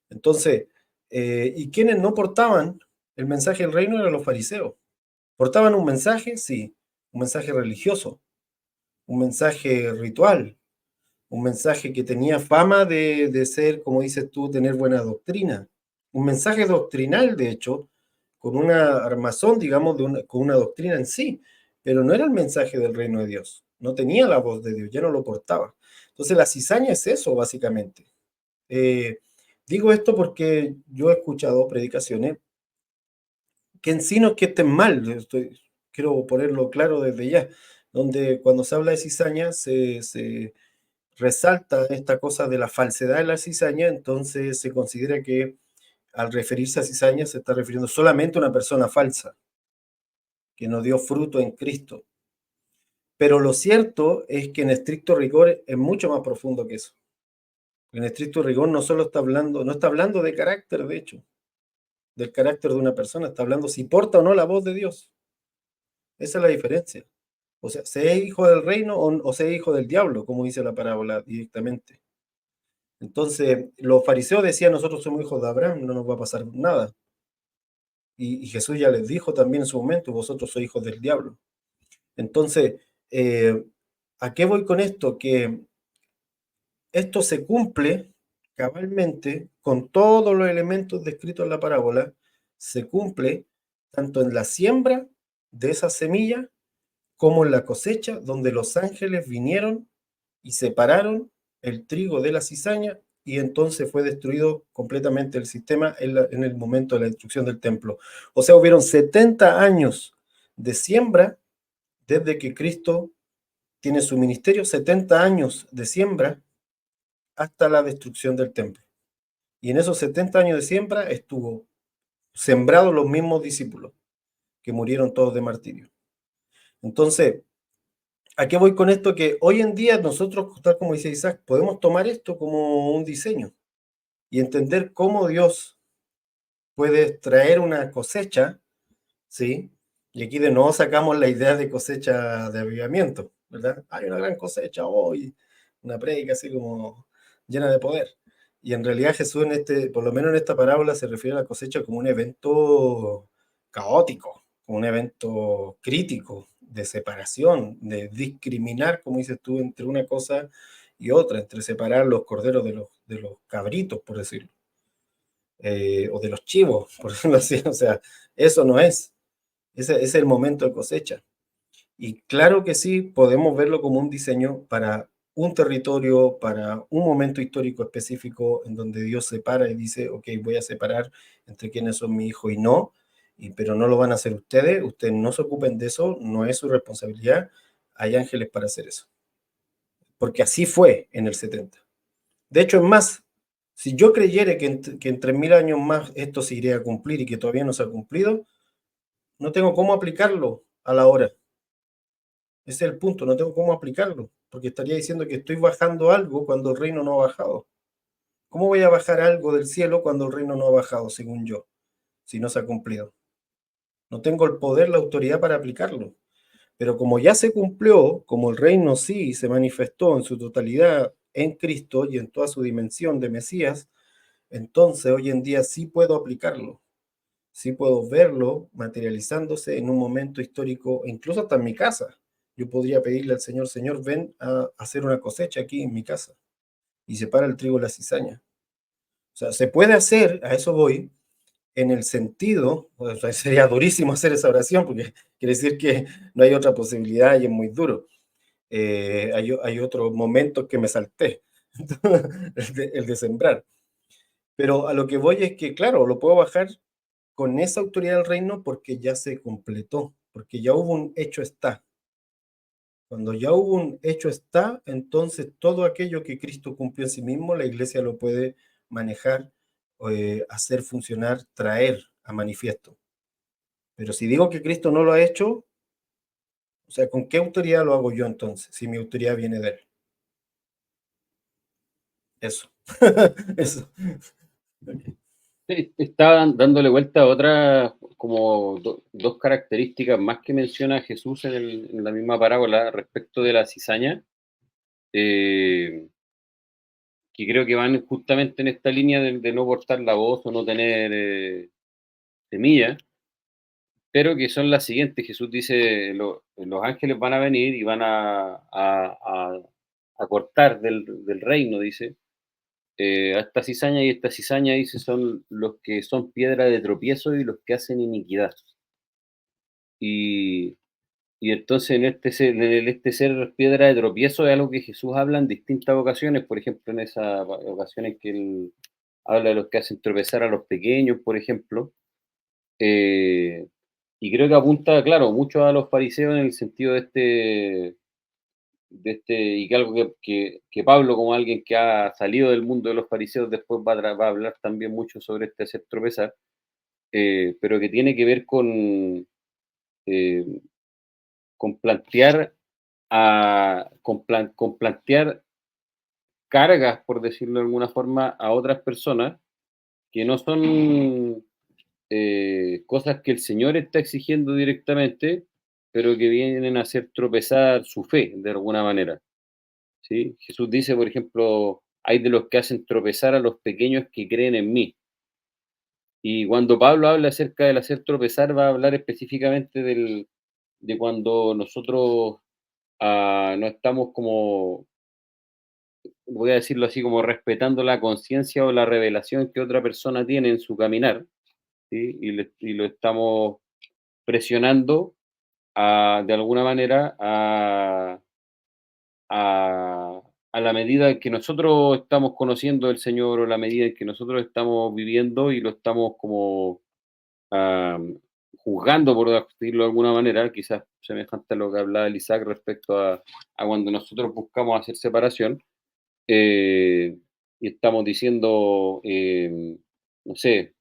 Entonces, ¿y quienes no portaban el mensaje del reino eran los fariseos? ¿Portaban un mensaje? Sí, un mensaje religioso, un mensaje ritual, un mensaje que tenía fama de ser, como dices tú, tener buena doctrina, un mensaje doctrinal, de hecho, con una armazón, digamos, con una doctrina en sí, pero no era el mensaje del reino de Dios, no tenía la voz de Dios, ya no lo portaba. Entonces la cizaña es eso, básicamente. Eh, Digo esto porque yo he escuchado predicaciones que en sí no es que estén mal, quiero ponerlo claro desde ya, donde cuando se habla de cizaña se resalta esta cosa de la falsedad de la cizaña, entonces se considera que al referirse a cizaña se está refiriendo solamente a una persona falsa, que no dio fruto en Cristo. Pero lo cierto es que en estricto rigor es mucho más profundo que eso. En estricto rigor no solo está hablando, no está hablando de carácter, de hecho, del carácter de una persona, está hablando si porta o no la voz de Dios. Esa es la diferencia. O sea, sea hijo del reino o sea hijo del diablo, como dice la parábola directamente. Entonces, los fariseos decían, nosotros somos hijos de Abraham, no nos va a pasar nada. Y Jesús ya les dijo también en su momento, vosotros sois hijos del diablo. Entonces, eh, ¿a qué voy con esto? Que esto se cumple cabalmente con todos los elementos descritos en la parábola, se cumple tanto en la siembra de esa semilla como en la cosecha, donde los ángeles vinieron y separaron el trigo de la cizaña y entonces fue destruido completamente el sistema en el momento de la destrucción del templo. O sea, hubieron 70 años de siembra desde que Cristo tiene su ministerio, 70 años de siembra hasta la destrucción del templo. Y en esos 70 años de siembra estuvo sembrados los mismos discípulos, que murieron todos de martirio. Entonces, ¿a qué voy con esto? Que hoy en día nosotros, tal como dice Isaac, podemos tomar esto como un diseño y entender cómo Dios puede traer una cosecha, ¿sí? Y aquí de nuevo sacamos la idea de cosecha de avivamiento, ¿verdad? Hay una gran cosecha hoy, una prédica así como llena de poder. Y en realidad Jesús por lo menos en esta parábola se refiere a la cosecha como un evento caótico, como un evento crítico, de separación, de discriminar, como dices tú, entre una cosa y otra, entre separar los corderos de los cabritos, por decirlo, o de los chivos, por decirlo así. O sea, eso no es. Ese es el momento de cosecha. Y claro que sí, podemos verlo como un diseño para un territorio, para un momento histórico específico en donde Dios separa y dice, ok, voy a separar entre quienes son mi hijo y no, pero no lo van a hacer ustedes no se ocupen de eso, no es su responsabilidad, hay ángeles para hacer eso. Porque así fue en el 70. De hecho, es más, si yo creyera que en 3000 años más esto se iría a cumplir y que todavía no se ha cumplido, no tengo cómo aplicarlo a la hora. Ese es el punto, no tengo cómo aplicarlo, porque estaría diciendo que estoy bajando algo cuando el reino no ha bajado. ¿Cómo voy a bajar algo del cielo cuando el reino no ha bajado, según yo, si no se ha cumplido? No tengo el poder, la autoridad para aplicarlo. Pero como ya se cumplió, como el reino sí se manifestó en su totalidad en Cristo y en toda su dimensión de Mesías, entonces hoy en día sí puedo aplicarlo. Sí puedo verlo materializándose en un momento histórico, incluso hasta en mi casa. Yo podría pedirle al Señor, Señor, ven a hacer una cosecha aquí en mi casa y separa el trigo de la cizaña. O sea, se puede hacer, a eso voy, en el sentido, o sea, sería durísimo hacer esa oración porque quiere decir que no hay otra posibilidad y es muy duro. Hay otros momentos que me salté, el de sembrar. Pero a lo que voy es que, claro, lo puedo bajar con esa autoridad del reino porque ya se completó, porque ya hubo un hecho está. Cuando ya hubo un hecho está, entonces todo aquello que Cristo cumplió en sí mismo, la iglesia lo puede manejar, hacer funcionar, traer a manifiesto. Pero si digo que Cristo no lo ha hecho, o sea, ¿con qué autoridad lo hago yo entonces? Si mi autoridad viene de él. Eso. Eso. Estaban dándole vuelta a otras, como dos características más que menciona Jesús en la misma parábola respecto de la cizaña, que creo que van justamente en esta línea de no portar la voz o no tener semilla, pero que son las siguientes. Jesús dice, los ángeles van a venir y van a cortar del reino, dice, a esta cizaña, y esta cizaña, dice, son los que son piedra de tropiezo y los que hacen iniquidad. Y, y entonces en este ser piedra de tropiezo es algo que Jesús habla en distintas ocasiones, por ejemplo, en esas ocasiones que él habla de los que hacen tropezar a los pequeños, por ejemplo. eh, y creo que apunta, claro, mucho a los fariseos en el sentido de y que algo que Pablo, como alguien que ha salido del mundo de los fariseos, después va a hablar también mucho sobre este hacer tropezar, pero que tiene que ver eh, con plantear, con plantear cargas, por decirlo de alguna forma, a otras personas que no son cosas que el Señor está exigiendo directamente, pero que vienen a hacer tropezar su fe de alguna manera. ¿Sí? Jesús dice, por ejemplo, hay de los que hacen tropezar a los pequeños que creen en mí. Y cuando Pablo habla acerca del hacer tropezar, va a hablar específicamente de cuando nosotros no estamos como, voy a decirlo así, como respetando la conciencia o la revelación que otra persona tiene en su caminar, ¿sí? Y lo estamos presionando de alguna manera a, a la medida en que nosotros estamos conociendo el Señor o la medida en que nosotros estamos viviendo y lo estamos como ah, juzgando, por decirlo de alguna manera, quizás semejante a lo que hablaba el Isaac respecto a cuando nosotros buscamos hacer separación, y estamos diciendo, no sé,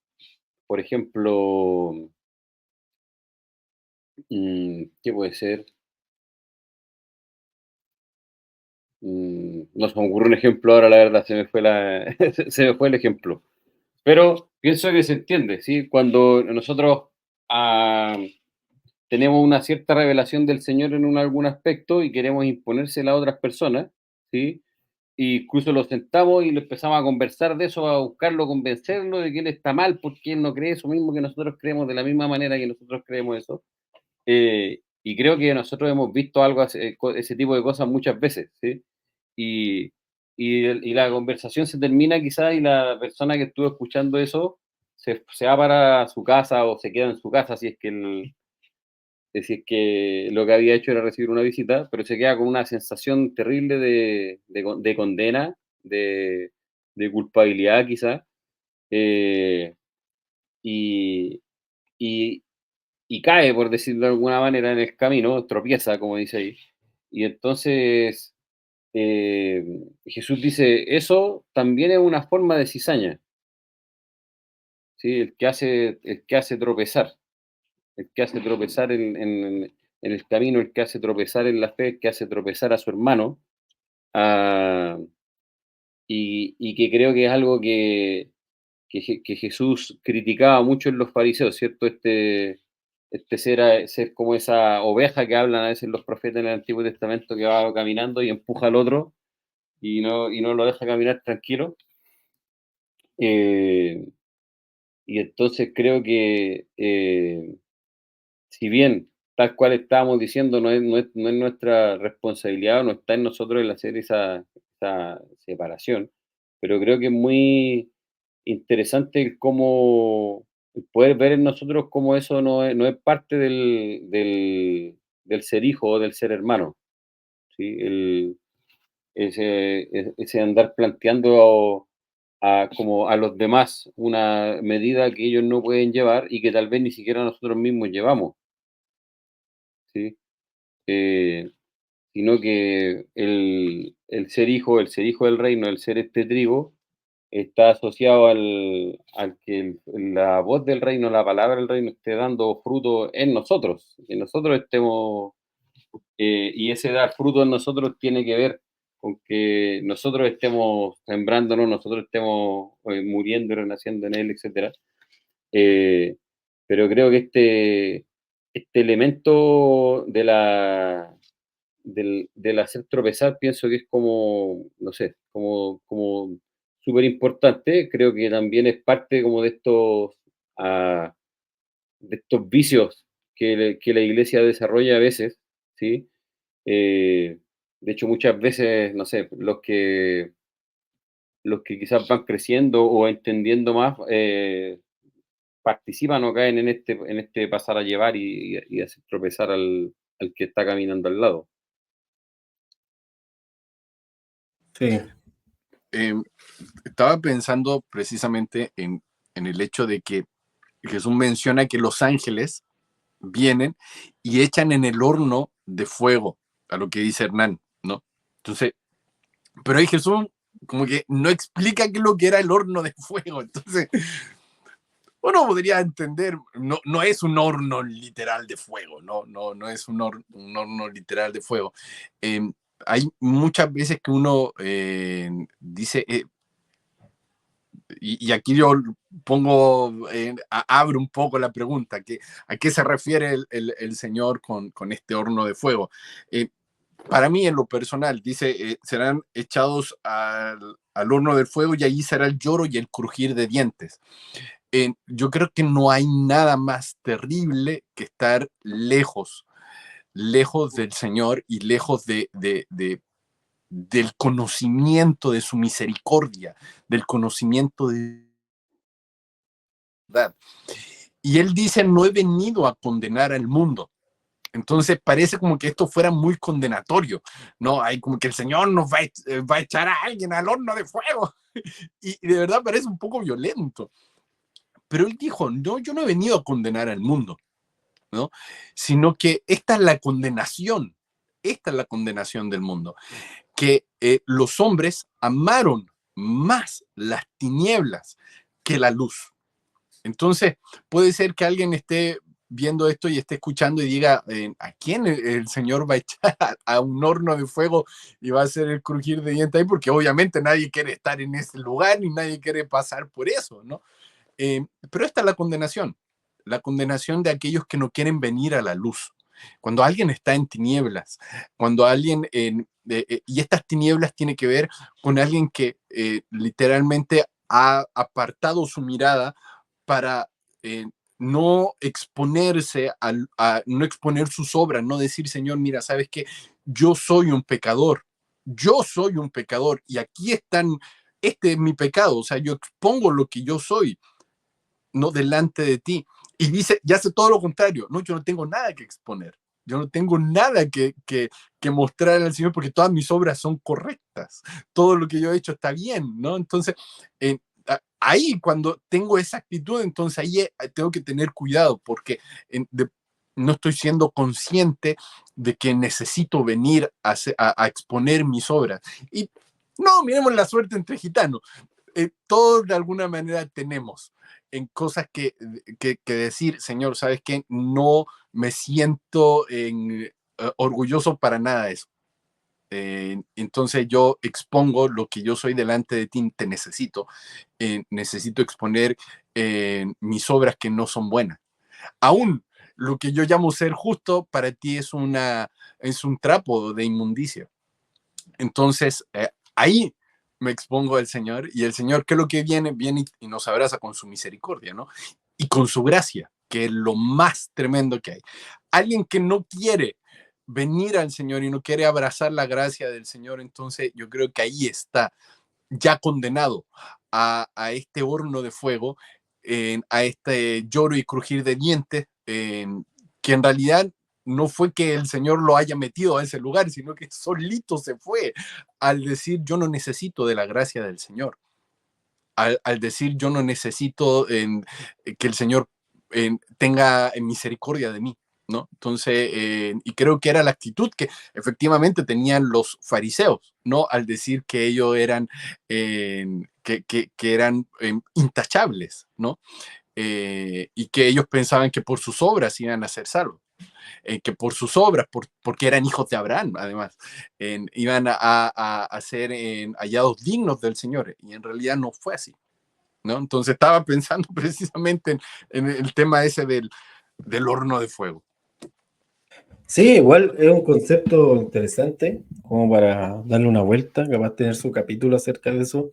por ejemplo, ¿qué puede ser? No se me ocurre un ejemplo ahora, la verdad, se me fue el ejemplo. Pero pienso que se entiende, ¿sí? Cuando nosotros ah, tenemos una cierta revelación del Señor en algún aspecto y queremos imponérsela a otras personas, ¿sí? Y incluso lo sentamos y lo empezamos a conversar de eso, a buscarlo, convencerlo de que él está mal porque él no cree eso mismo que nosotros creemos de la misma manera que nosotros creemos eso. Y creo que nosotros hemos visto algo, ese tipo de cosas muchas veces, ¿sí? Y, y la conversación se termina quizás y la persona que estuvo escuchando eso se va para su casa o se queda en su casa si es que, si es que lo que había hecho era recibir una visita, pero se queda con una sensación terrible de condena, de culpabilidad quizás, eh, y, y, y cae, por decirlo de alguna manera, en el camino, tropieza, como dice ahí. Y entonces Jesús dice, eso también es una forma de cizaña, ¿sí? El que hace tropezar, el que hace tropezar en el camino, el que hace tropezar en la fe, el que hace tropezar a su hermano, ah, y que creo que es algo que Jesús criticaba mucho en los fariseos, ¿cierto? Ser como esa oveja que hablan a veces los profetas en el Antiguo Testamento que va caminando y empuja al otro y no lo deja caminar tranquilo. Eh, y entonces creo que, si bien, tal cual estábamos diciendo, no es nuestra responsabilidad o no está en nosotros el hacer esa separación, pero creo que es muy interesante el cómo el poder ver en nosotros cómo eso no es parte del ser hijo o del ser hermano, ¿sí? Ese andar planteando como a los demás una medida que ellos no pueden llevar y que tal vez ni siquiera nosotros mismos llevamos, ¿sí? Eh, Sino que el ser hijo del reino, el ser este trigo, está asociado al que la voz del reino, la palabra del reino esté dando fruto en nosotros, que nosotros estemos, y ese dar fruto en nosotros tiene que ver con que nosotros estemos sembrándonos, nosotros estemos muriendo y renaciendo en él, etcétera. Eh, pero creo que este elemento del hacer tropezar, pienso que es como, no sé, como súper importante. Creo que también es parte como ah, de estos vicios que la iglesia desarrolla a veces, ¿sí? Eh, de hecho, muchas veces, no sé, los que quizás van creciendo o entendiendo más, participan o caen en este pasar a llevar y hacer tropezar al que está caminando al lado. Sí, Eh, Estaba pensando precisamente en el hecho de que Jesús menciona que los ángeles vienen y echan en el horno de fuego, a lo que dice Hernán. ¿no? Entonces, pero ahí Jesús como que no explica qué es lo que era el horno de fuego. Entonces, uno podría entender, no es un horno literal de fuego, no es un horno literal de fuego. Eh, Hay muchas veces que uno dice, y aquí yo pongo, abro un poco la pregunta, ¿a qué se refiere el Señor con este horno de fuego? Para mí, en lo personal, dice, serán echados al horno del fuego y allí será el lloro y el crujir de dientes. Yo creo que no hay nada más terrible que estar lejos del Señor y lejos del conocimiento de su misericordia, del conocimiento de verdad. Y él dice, no he venido a condenar al mundo. Entonces parece como que esto fuera muy condenatorio, ¿no? Hay como que el Señor nos va a echar a alguien al horno de fuego. Y de verdad parece un poco violento. Pero él dijo, no, yo no he venido a condenar al mundo, ¿no? Sino que esta es la condenación del mundo, que los hombres amaron más las tinieblas que la luz. Entonces, puede ser que alguien esté viendo esto y esté escuchando y diga, ¿a quién el Señor va a echar a un horno de fuego y va a hacer el crujir de dientes ahí? Porque obviamente nadie quiere estar en ese lugar ni nadie quiere pasar por eso, ¿no? Pero esta es la condenación de aquellos que no quieren venir a la luz. Cuando alguien está en tinieblas, cuando alguien, y estas tinieblas tiene que ver con alguien que literalmente ha apartado su mirada para no exponerse, no exponer sus obras, no decir, Señor, mira, ¿sabes qué? Yo soy un pecador, y aquí están, este es mi pecado, o sea, yo expongo lo que yo soy, no delante de ti. Y dice, ya hace todo lo contrario, no, yo no tengo nada que exponer, yo no tengo nada que mostrar al Señor porque todas mis obras son correctas, todo lo que yo he hecho está bien, ¿no? Entonces, ahí cuando tengo esa actitud, entonces ahí tengo que tener cuidado porque no estoy siendo consciente de que necesito venir a exponer mis obras. Y no, miremos la suerte entre gitanos. Todos de alguna manera tenemos en cosas que decir, Señor, ¿sabes qué? No me siento orgulloso para nada de eso. Entonces yo expongo lo que yo soy delante de ti, te necesito. Necesito exponer mis obras que no son buenas. Aún lo que yo llamo ser justo para ti es un trapo de inmundicia. Entonces, ahí me expongo al Señor y el Señor, ¿qué es lo que viene? Viene y nos abraza con su misericordia, ¿no? Y con su gracia, que es lo más tremendo que hay. Alguien que no quiere venir al Señor y no quiere abrazar la gracia del Señor, entonces yo creo que ahí está ya condenado a este horno de fuego, a este lloro y crujir de dientes, que en realidad no fue que el Señor lo haya metido a ese lugar, sino que solito se fue al decir yo no necesito de la gracia del Señor, al decir yo no necesito que el Señor tenga misericordia de mí. ¿No? Entonces, y creo que era la actitud que efectivamente tenían los fariseos, ¿no? Al decir que ellos eran, que eran intachables, ¿no? Y que ellos pensaban que por sus obras iban a ser salvos. Que por sus obras, porque eran hijos de Abraham, además, iban a ser hallados dignos del Señor, y en realidad no fue así, ¿no? Entonces estaba pensando precisamente en el tema ese del horno de fuego. Sí, igual es un concepto interesante, como para darle una vuelta, capaz de tener su capítulo acerca de eso,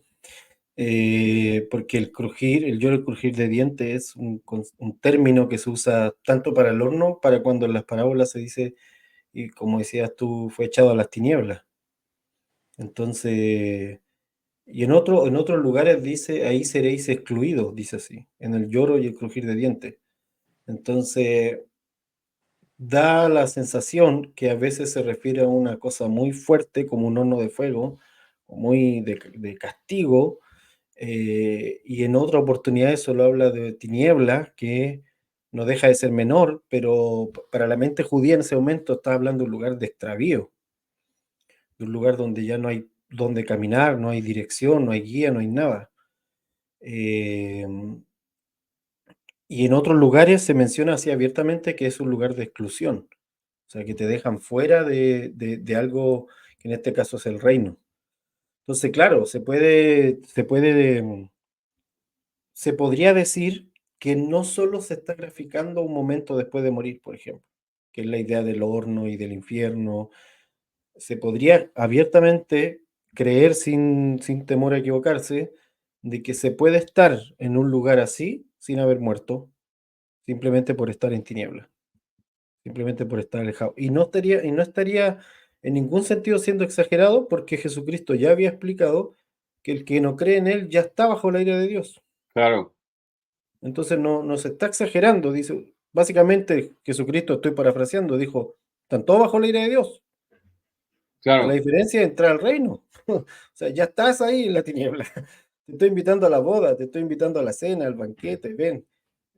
porque el lloro y crujir de dientes es un término que se usa tanto para el horno, para cuando en las parábolas se dice, y como decías tú, fue echado a las tinieblas. Entonces, y en otros lugares dice, ahí seréis excluidos, dice así, en el lloro y el crujir de dientes. Entonces, da la sensación que a veces se refiere a una cosa muy fuerte, como un horno de fuego, o muy de castigo, y en otra oportunidad solo habla de tinieblas, que no deja de ser menor, pero para la mente judía en ese momento está hablando de un lugar de extravío. de un lugar donde ya no hay donde caminar, no hay dirección, no hay guía, no hay nada. Y en otros lugares se menciona así abiertamente que es un lugar de exclusión, o sea, que te dejan fuera de algo que en este caso es el reino. Entonces, claro, se podría decir que no solo se está graficando un momento después de morir, por ejemplo, que es la idea del horno y del infierno. Se podría abiertamente creer sin temor a equivocarse de que se puede estar en un lugar así sin haber muerto, simplemente por estar en tinieblas, simplemente por estar alejado. Y no estaría en ningún sentido siendo exagerado porque Jesucristo ya había explicado que el que no cree en él ya está bajo la ira de Dios. Claro, Entonces no se está exagerando, dice, básicamente Jesucristo, estoy parafraseando, dijo, están todos bajo la ira de Dios. La claro, diferencia es entrar al reino. O sea, ya estás ahí en la tiniebla. Te estoy invitando a la boda, te estoy invitando a la cena, al banquete, ven.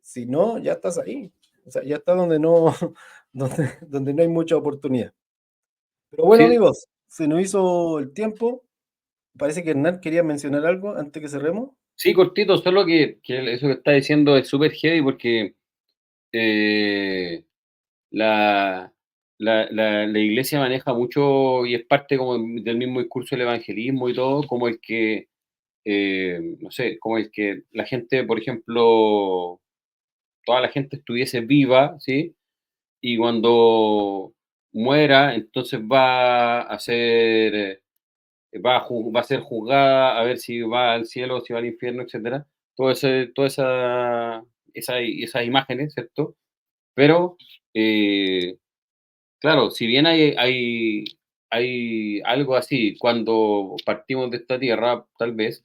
Si no, ya estás ahí. O sea, ya está donde no, donde no hay mucha oportunidad. Pero bueno, sí, amigos, se nos hizo el tiempo. Parece que Hernán quería mencionar algo antes que cerremos. sí, cortito, solo que eso que está diciendo es súper heavy porque eh, la, la iglesia maneja mucho y es parte como del mismo discurso del evangelismo y todo, como el que, no sé, como el que la gente, por ejemplo, toda la gente estuviese viva, ¿sí? Y cuando muera, entonces va a ser juzgada a ver si va al cielo o si va al infierno, etcétera. Todas esas imágenes, ¿cierto? Pero, eh, claro, si bien hay algo así cuando partimos de esta tierra, tal vez,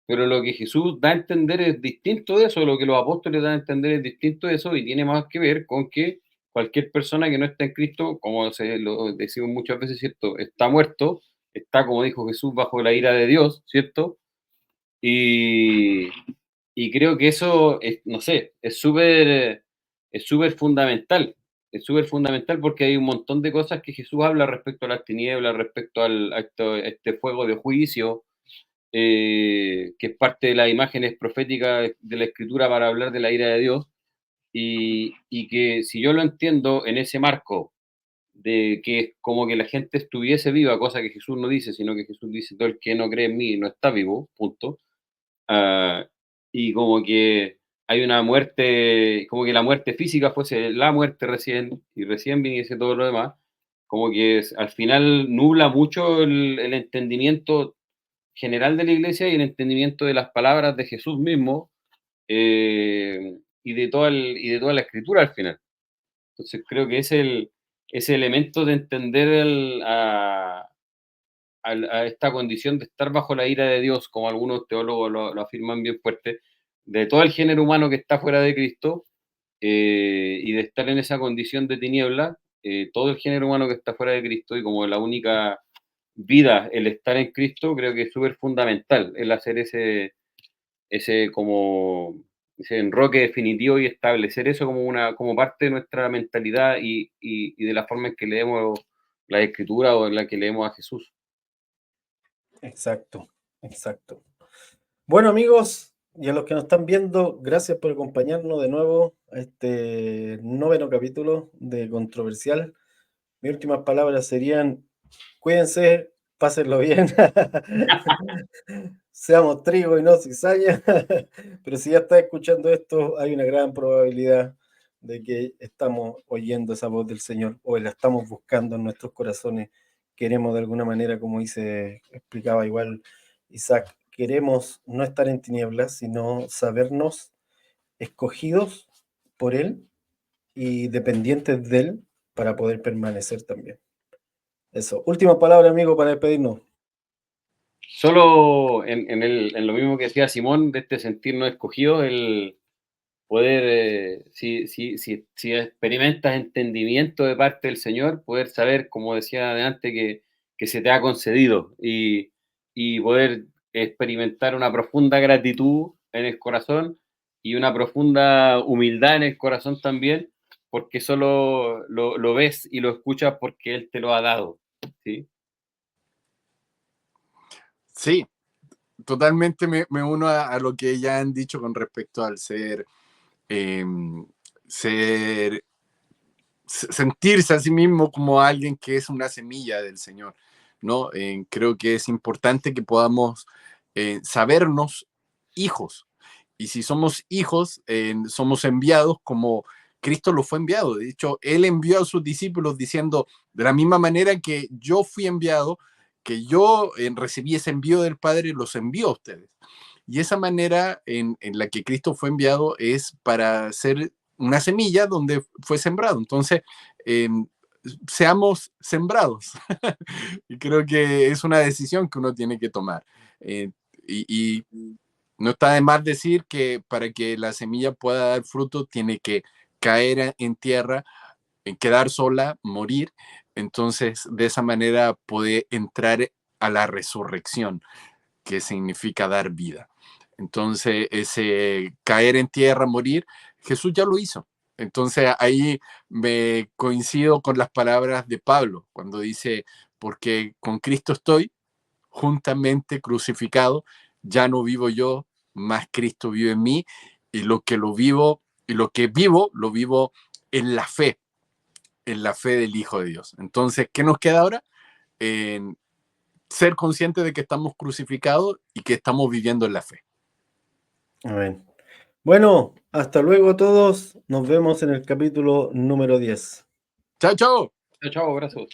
pero lo que Jesús da a entender es distinto de eso, lo que los apóstoles dan a entender es distinto de eso y tiene más que ver con que cualquier persona que no está en Cristo, como se lo decimos muchas veces, ¿cierto? Está muerto, está, como dijo Jesús, bajo la ira de Dios, ¿cierto? Y, y creo que eso, no sé, es súper fundamental. Es súper fundamental porque hay un montón de cosas que Jesús habla respecto a las tinieblas, respecto a este fuego de juicio, que es parte de las imágenes proféticas de la Escritura para hablar de la ira de Dios, y que si yo lo entiendo en ese marco de que es como que la gente estuviese viva, cosa que Jesús no dice, sino que Jesús dice, todo el que no cree en mí no está vivo, punto. Ah, y como que hay una muerte, como que la muerte física fuese la muerte recién, y recién viniese todo lo demás, como que al final nubla mucho el entendimiento general de la iglesia y el entendimiento de las palabras de Jesús mismo, y de toda la escritura al final. Entonces creo que ese elemento de entender a esta condición de estar bajo la ira de Dios, como algunos teólogos lo afirman bien fuerte, de todo el género humano que está fuera de Cristo, y de estar en esa condición de tiniebla, todo el género humano que está fuera de Cristo y como la única vida, el estar en Cristo, creo que es súper fundamental el hacer como ese enroque definitivo y establecer eso como parte de nuestra mentalidad y de la forma en que leemos la Escritura o en la que leemos a Jesús. Exacto, exacto. Bueno, amigos, y a los que nos están viendo, gracias por acompañarnos de nuevo a este noveno capítulo de Controversial. Mis últimas palabras serían, cuídense, pásenlo bien, seamos trigo y no cizaña, pero si ya estás escuchando esto, hay una gran probabilidad de que estamos oyendo esa voz del Señor o la estamos buscando en nuestros corazones. Queremos de alguna manera, como explicaba igual Isaac, queremos no estar en tinieblas, sino sabernos escogidos por Él y dependientes de Él para poder permanecer también. Eso. Última palabra, amigo, para despedirnos. Solo en lo mismo que decía Simón, de este sentirnos escogidos, el poder, si experimentas entendimiento de parte del Señor, poder saber, como decía adelante, que se te ha concedido y poder experimentar una profunda gratitud en el corazón y una profunda humildad en el corazón también, porque solo lo ves y lo escuchas porque Él te lo ha dado, ¿sí? Sí, totalmente me uno a lo que ya han dicho con respecto al sentirse a sí mismo como alguien que es una semilla del Señor, ¿no? Creo que es importante que podamos sabernos hijos. Y si somos hijos, somos enviados como Cristo lo fue enviado. De hecho, Él envió a sus discípulos diciendo, de la misma manera que yo fui enviado, que yo recibí ese envío del Padre, los envío a ustedes. Y esa manera en la que Cristo fue enviado es para ser una semilla donde fue sembrado. Entonces, eh, seamos sembrados. Y creo que es una decisión que uno tiene que tomar. Y no está de más decir que para que la semilla pueda dar fruto, tiene que caer en tierra, quedar sola, morir. Entonces, de esa manera puede entrar a la resurrección, que significa dar vida. Entonces, ese caer en tierra, morir, Jesús ya lo hizo. Entonces, ahí me coincido con las palabras de Pablo, cuando dice, porque con Cristo estoy juntamente crucificado, ya no vivo yo, más Cristo vive en mí, y lo que vivo, lo vivo en la fe del Hijo de Dios. Entonces, ¿qué nos queda ahora? En ser conscientes de que estamos crucificados y que estamos viviendo en la fe. Amén. Bueno, hasta luego a todos. Nos vemos en el capítulo número 10. Chao, chao. Chao, chao, abrazos.